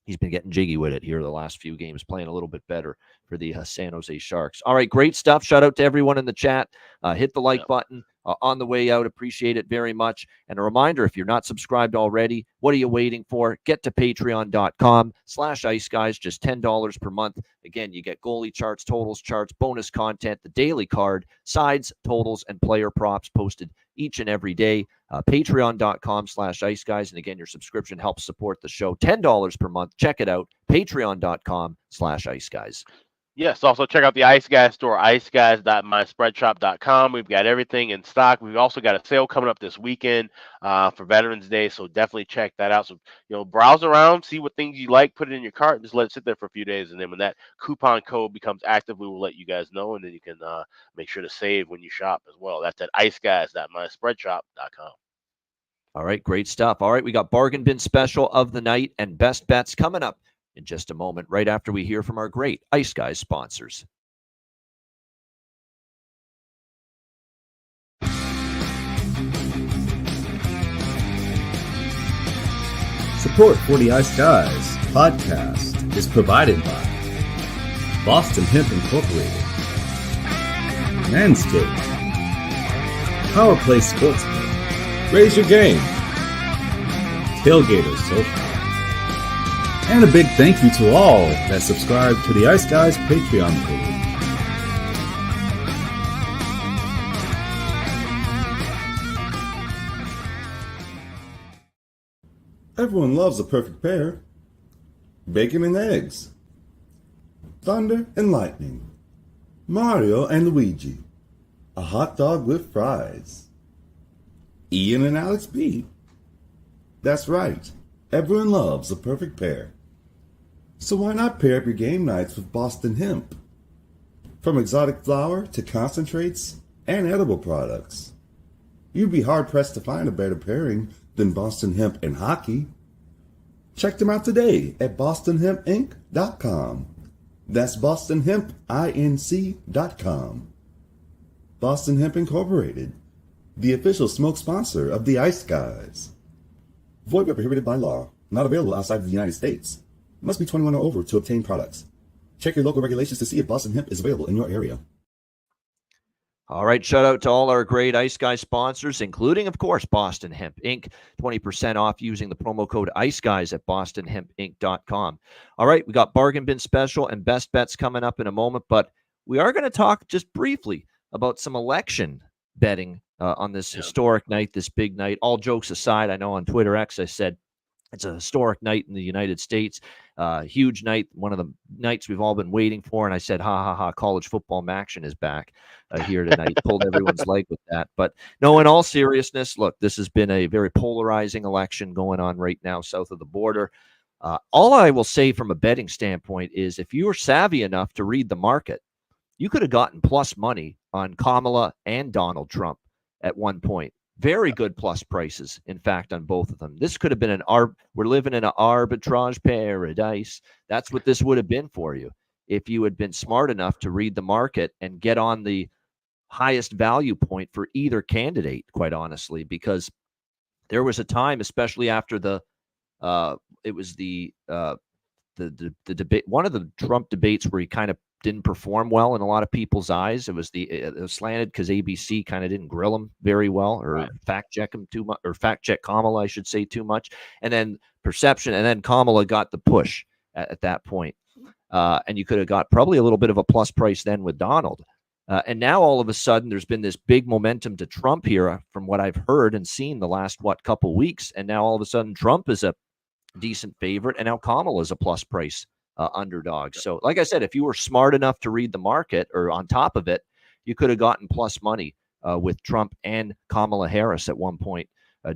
he's been getting jiggy with it here the last few games, playing a little bit better for the San Jose Sharks. All right, great stuff. Shout out to everyone in the chat. Hit the like button on the way out. Appreciate it very much. And a reminder, if you're not subscribed already, what are you waiting for? Get to patreon.com/iceguys, just $10 per month. Again, you get goalie charts, totals charts, bonus content, the daily card, sides, totals, and player props posted each and every day. Patreon.com/iceguys. And again, your subscription helps support the show. $10 per month. Check it out. Patreon.com/iceguys. Yes, also check out the Ice Guys store, iceguys.myspreadshop.com. We've got everything in stock. We've also got a sale coming up this weekend for Veterans Day, so definitely check that out. So, browse around, see what things you like, put it in your cart, and just let it sit there for a few days. And then when that coupon code becomes active, we will let you guys know, and then you can make sure to save when you shop as well. That's at iceguys.myspreadshop.com. All right, great stuff. All right, we got Bargain Bin Special of the night and Best Bets coming up in just a moment, right after we hear from our great Ice Guys sponsors. Support for the Ice Guys podcast is provided by Boston Hemp Incorporated, Manscaped, Power Play Sportsbook, Raise Your Game, Tailgater Sofa. And a big thank you to all that subscribe to the Ice Guys Patreon page. Everyone loves a perfect pair. Bacon and eggs. Thunder and lightning. Mario and Luigi. A hot dog with fries. Ian and Alex B. That's right. Everyone loves a perfect pair. So why not pair up your game nights with Boston Hemp? From exotic flower to concentrates and edible products. You'd be hard-pressed to find a better pairing than Boston Hemp and hockey. Check them out today at bostonhempinc.com. That's bostonhempinc.com. Boston Hemp Incorporated, the official smoke sponsor of the Ice Guys. Void where prohibited by law. Not available outside of the United States. Must be 21 or over to obtain products. Check your local regulations to see if Boston Hemp is available in your area. All right, shout out to all our great Ice Guys sponsors, including, of course, Boston Hemp Inc. 20% off using the promo code IceGuys at bostonhempinc.com. All right, we got Bargain Bin Special and Best Bets coming up in a moment, but we are going to talk just briefly about some election betting on this historic night, this big night. All jokes aside, I know on Twitter X I said it's a historic night in the United States, huge night, one of the nights we've all been waiting for. And I said, ha, ha, ha, college football action is back here tonight. Pulled everyone's leg with that. But no, in all seriousness, look, this has been a very polarizing election going on right now south of the border. All I will say from a betting standpoint is if you were savvy enough to read the market, you could have gotten plus money on Kamala and Donald Trump at one point. Very good plus prices, in fact, on both of them. This could have been we're living in an arbitrage paradise. That's what this would have been for you if you had been smart enough to read the market and get on the highest value point for either candidate, quite honestly, because there was a time, especially after the debate, one of the Trump debates where he kind of didn't perform well in a lot of people's eyes. It was slanted because ABC kind of didn't grill him very well, or fact check him too much, or fact check Kamala, I should say, too much. And then perception, and then Kamala got the push at that point. And you could have got probably a little bit of a plus price then with Donald. And now all of a sudden there's been this big momentum to Trump here from what I've heard and seen the last, couple weeks. And now all of a sudden Trump is a decent favorite, and now Kamala is a plus price underdog. So like I said, if you were smart enough to read the market or on top of it, you could have gotten plus money with Trump and Kamala Harris at one point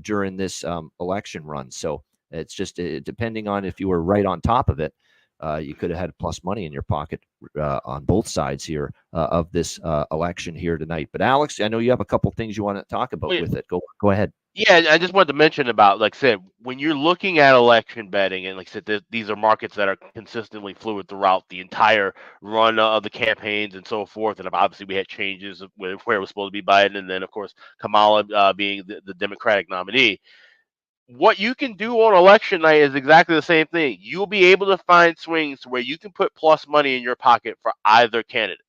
during this election run. So it's just depending on if you were right on top of it, you could have had plus money in your pocket on both sides here of this election here tonight. But Alex, I know you have a couple things you want to talk about with it. Go ahead. Yeah, I just wanted to mention about, like I said, when you're looking at election betting, and like I said, these are markets that are consistently fluid throughout the entire run of the campaigns and so forth. And obviously, we had changes of where it was supposed to be Biden, and then of course Kamala being the Democratic nominee. What you can do on election night is exactly the same thing. You'll be able to find swings where you can put plus money in your pocket for either candidate,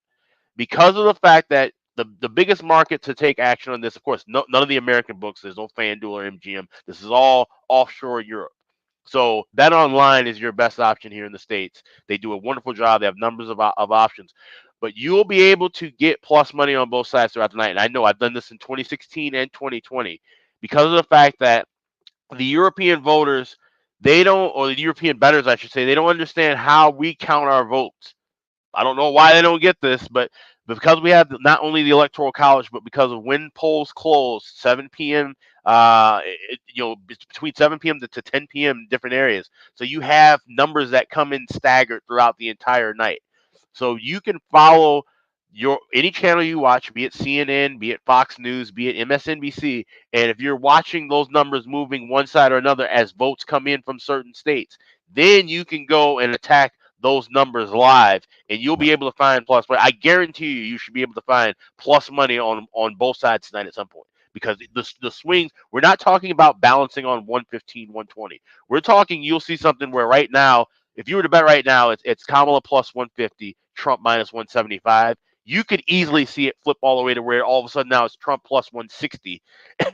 because of the fact that the biggest market to take action on this, of course, none of the American books. There's no FanDuel or MGM. This is all offshore Europe. So Bet Online is your best option here in the States. They do a wonderful job. They have numbers of options. But you'll be able to get plus money on both sides throughout the night. And I know I've done this in 2016 and 2020 because of the fact that the European voters, they don't, or the European bettors, I should say, they don't understand how we count our votes. I don't know why they don't get this, but because we have not only the Electoral College, but because of when polls close, 7 p.m., between 7 p.m. to 10 p.m. in different areas. So you have numbers that come in staggered throughout the entire night. So you can follow any channel you watch, be it CNN, be it Fox News, be it MSNBC, and if you're watching those numbers moving one side or another as votes come in from certain states, then you can go and attack those numbers live, and you'll be able to find plus money. I guarantee you should be able to find plus money on both sides tonight at some point, because the swings, we're not talking about balancing on 115, 120. We're talking, you'll see something where right now, if you were to bet right now, it's Kamala plus 150, Trump minus 175. You could easily see it flip all the way to where all of a sudden now it's Trump plus 160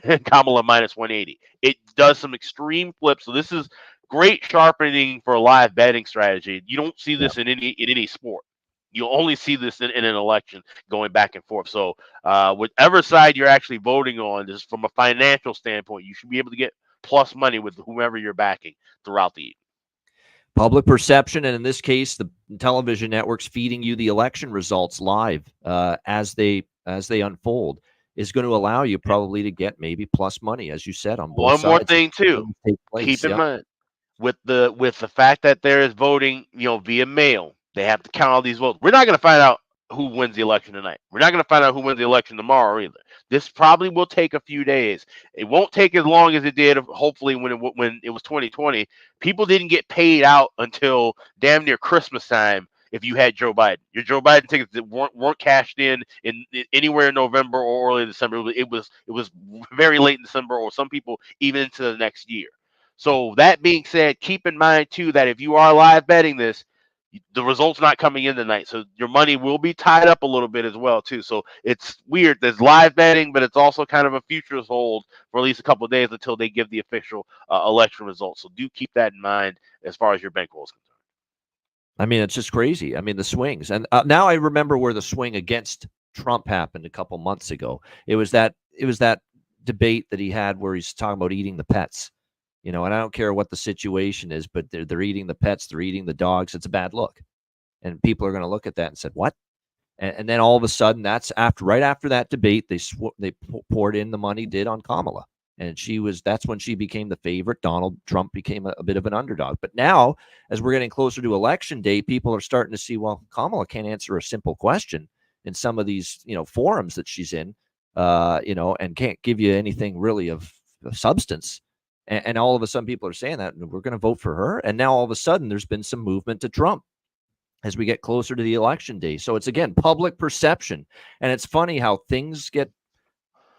and Kamala minus 180. It does some extreme flips. So this is great sharpening for a live betting strategy. You don't see this in any sport. You'll only see this in an election going back and forth. So whatever side you're actually voting on, just from a financial standpoint, you should be able to get plus money with whomever you're backing throughout the evening. Public perception, and in this case, the television networks feeding you the election results live as they unfold, is going to allow you probably to get maybe plus money, as you said, on both sides. One more thing too, keep in mind, with the fact that there is voting, via mail, they have to count all these votes. We're not going to find out who wins the election tonight. We're not going to find out who wins the election tomorrow either. This probably will take a few days. It won't take as long as it did, hopefully, when it was 2020. People didn't get paid out until damn near Christmas time. If you had Joe Biden, your Joe Biden tickets that weren't cashed in anywhere in November or early December. It was very late in December, or some people even into the next year. So that being said, keep in mind too that if you are live betting this, the results not coming in tonight, so your money will be tied up a little bit as well too. So it's weird. There's live betting, but it's also kind of a futures hold for at least a couple of days until they give the official election results. So do keep that in mind as far as your bankroll is concerned. I mean, it's just crazy. I mean, the swings, and now I remember where the swing against Trump happened a couple months ago. It was that debate that he had where he's talking about eating the pets. And I don't care what the situation is, but they're eating the pets, they're eating the dogs. It's a bad look. And people are going to look at that and said, what? And then all of a sudden, right after that debate, they poured in the money on Kamala. And that's when she became the favorite. Donald Trump became a bit of an underdog. But now, as we're getting closer to election day, people are starting to see, well, Kamala can't answer a simple question in some of these, forums that she's in, and can't give you anything really of substance. And all of a sudden, people are saying that, and we're going to vote for her. And now all of a sudden, there's been some movement to Trump as we get closer to the election day. So it's, again, public perception. And it's funny how things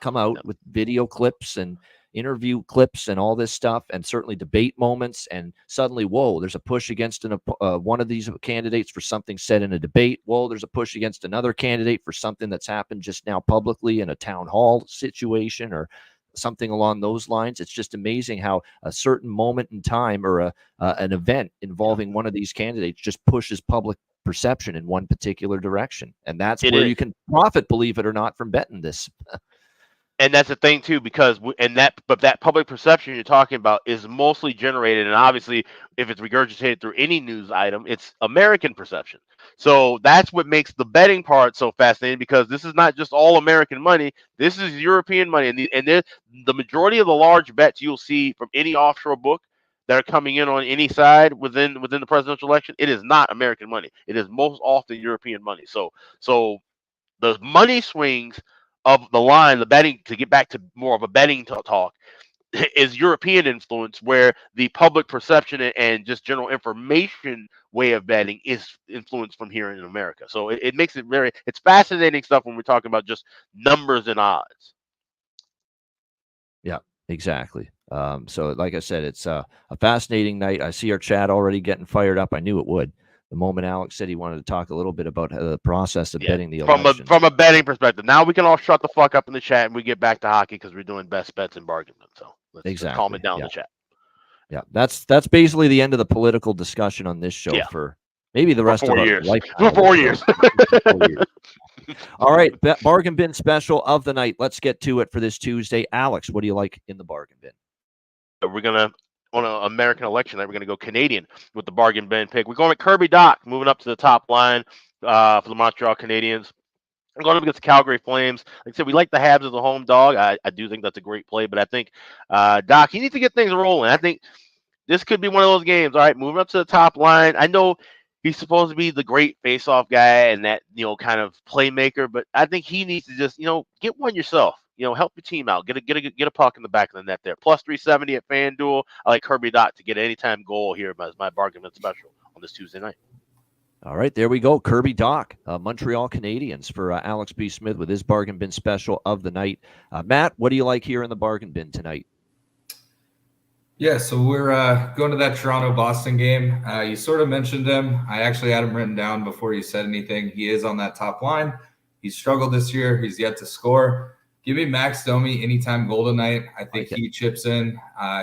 come out with video clips and interview clips and all this stuff, and certainly debate moments. And suddenly, whoa, there's a push against one of these candidates for something said in a debate. Whoa, there's a push against another candidate for something that's happened just now publicly in a town hall situation or something along those lines. It's just amazing how a certain moment in time or an event involving one of these candidates just pushes public perception in one particular direction. And that's It where is. you can profit, believe it or not, from betting this. And that's the thing too, because but that public perception you're talking about is mostly generated, and obviously, if it's regurgitated through any news item, it's American perception. So that's what makes the betting part so fascinating, because this is not just all American money. This is European money, and the majority of the large bets you'll see from any offshore book that are coming in on any side within the presidential election, it is not American money. It is most often European money. So the money swings of the line, the betting, to get back to more of a betting talk, is European influence, where the public perception and just general information way of betting is influenced from here in America. So it makes it it's fascinating stuff when we're talking about just numbers and odds. Yeah, exactly. So like I said, it's a fascinating night. I see our chat already getting fired up. I knew it would. The moment Alex said he wanted to talk a little bit about the process of betting the election. From a betting perspective. Now we can all shut the fuck up in the chat and we get back to hockey, because we're doing best bets and bargain. So let's calm it down in the chat. Yeah, that's basically the end of the political discussion on this show for maybe the rest of our life. For 4 years. All right, bargain bin special of the night. Let's get to it for this Tuesday. Alex, what do you like in the bargain bin? We're gonna, on an American election night, we're going to go Canadian with the bargain bin pick. We're going with Kirby Dach, moving up to the top line for the Montreal Canadiens. We're going up against the Calgary Flames. Like I said, we like the Habs as a home dog. I do think that's a great play, but I think Dach, he needs to get things rolling. I think this could be one of those games. All right, moving up to the top line. I know he's supposed to be the great face-off guy and that, kind of playmaker, but I think he needs to just, get one yourself. Help your team out. Get a puck in the back of the net there. Plus 370 at FanDuel. I like Kirby Dach to get an anytime goal here as my bargain bin special on this Tuesday night. All right, there we go. Kirby Dach, Montreal Canadiens for Alex B. Smith with his bargain bin special of the night. Matt, what do you like here in the bargain bin tonight? Yeah, so we're going to that Toronto-Boston game. You sort of mentioned him. I actually had him written down before you said anything. He is on that top line. He's struggled this year. He's yet to score. Give me Max Domi anytime goal tonight. I think he chips in.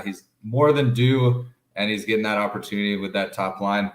He's more than due, and he's getting that opportunity with that top line.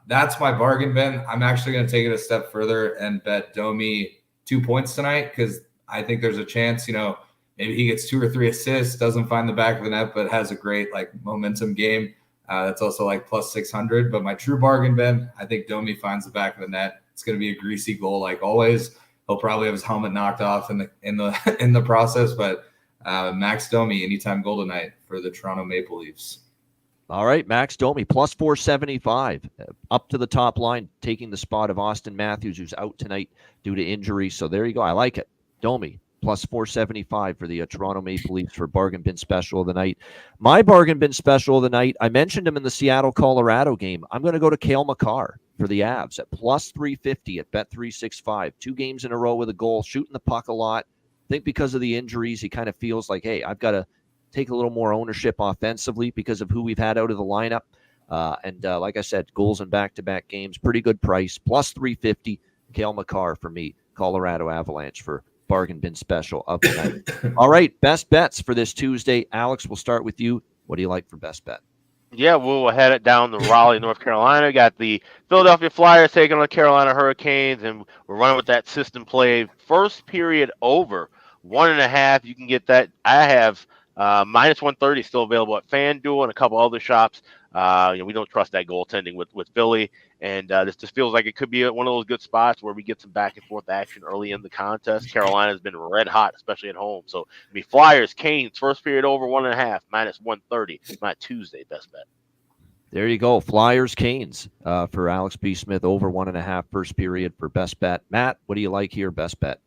That's my bargain bin. I'm actually going to take it a step further and bet Domi 2 points tonight, because I think there's a chance, maybe he gets 2 or 3 assists, doesn't find the back of the net, but has a great momentum game. That's also plus 600. But my true bargain bin, I think Domi finds the back of the net. It's going to be a greasy goal like always. He'll probably have his helmet knocked off in the process, but Max Domi anytime goal tonight for the Toronto Maple Leafs. All right, Max Domi plus 475 up to the top line, taking the spot of Austin Matthews, who's out tonight due to injury. So there you go. I like it. Domi plus 475 for the Toronto Maple Leafs for bargain bin special of the night. My bargain bin special of the night, I mentioned him in the Seattle-Colorado game. I'm going to go to Cale Makar for the Avs at plus 350 at Bet365. 2 games in a row with a goal, shooting the puck a lot. I think because of the injuries, he kind of feels like, hey, I've got to take a little more ownership offensively because of who we've had out of the lineup. And like I said, goals in back-to-back games, pretty good price. Plus 350, Cale Makar for me. Colorado Avalanche for bargain bin special of the night. All right, best bets for this Tuesday. Alex, we'll start with you. What do you like for best bet? Yeah, we'll head it down to Raleigh, North Carolina. Got the Philadelphia Flyers taking on the Carolina Hurricanes, and we're running with that system play. First period over 1.5. You can get that. I have minus 130 still available at FanDuel and a couple other shops. We don't trust that goaltending with Philly, and this just feels like it could be one of those good spots where we get some back and forth action early in the contest. Carolina's been red hot, especially at home. So, Flyers, Canes, first period over 1.5, minus 130. My Tuesday best bet. There you go. Flyers, Canes for Alex B. Smith, over 1.5 first period for best bet. Matt, what do you like here, best bet?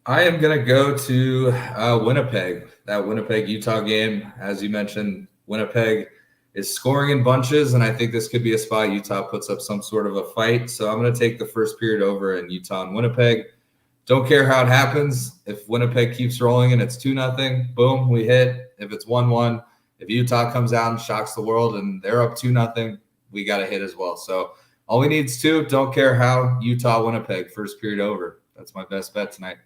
I am going to go to Winnipeg, that Winnipeg-Utah game. As you mentioned, Winnipeg is scoring in bunches, and I think this could be a spot Utah puts up some sort of a fight. So I'm going to take the first period over in Utah and Winnipeg. Don't care how it happens. If Winnipeg keeps rolling and it's 2-0, boom, we hit. If it's 1-1, if Utah comes out and shocks the world and they're up 2-0, we got to hit as well. So all we need is 2. Don't care how. Utah, Winnipeg, first period over. That's my best bet tonight.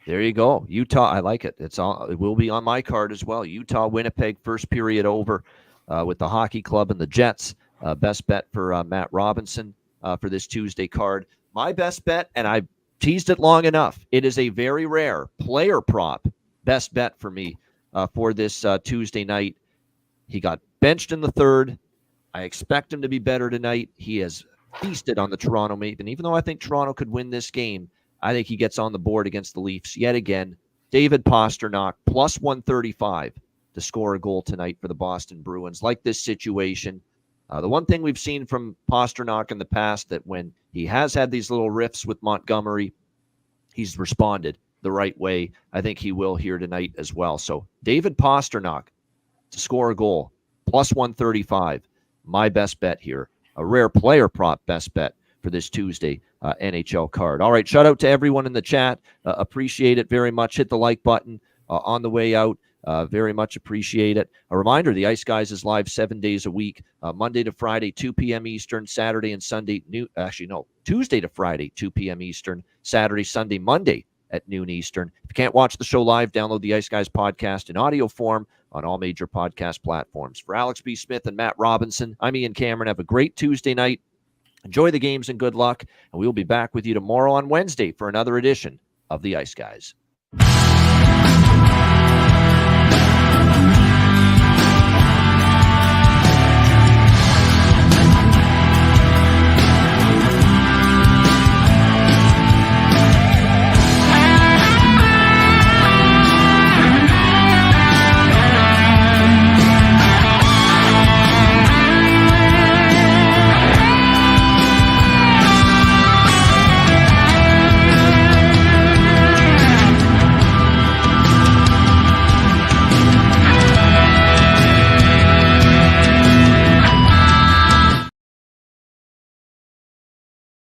There you go. Utah, I like it. It will be on my card as well. Utah, Winnipeg, first period over with the Hockey Club and the Jets. best bet for Matt Robinson for this Tuesday card. My best bet, and I teased it long enough, it is a very rare player prop best bet for me for this Tuesday night. He got benched in the third. I expect him to be better tonight. He has feasted on the Toronto Maple. Even though I think Toronto could win this game, I think he gets on the board against the Leafs yet again. David Pastrnak, plus 135 to score a goal tonight for the Boston Bruins. Like this situation, the one thing we've seen from Pastrnak in the past, that when he has had these little riffs with Montgomery, he's responded the right way. I think he will here tonight as well. So David Pastrnak to score a goal, plus 135. My best bet here. A rare player prop best bet for this Tuesday NHL card. All right, shout out to everyone in the chat. Appreciate it very much. Hit the like button on the way out. Very much appreciate it. A reminder, the Ice Guys is live 7 days a week, Monday to Friday, 2 p.m. Eastern, Saturday and Sunday, Tuesday to Friday, 2 p.m. Eastern, Saturday, Sunday, Monday at noon Eastern. If you can't watch the show live, download the Ice Guys podcast in audio form on all major podcast platforms. For Alex B. Smith and Matt Robinson, I'm Ian Cameron. Have a great Tuesday night. Enjoy the games and good luck. And we will be back with you tomorrow on Wednesday for another edition of the Ice Guys.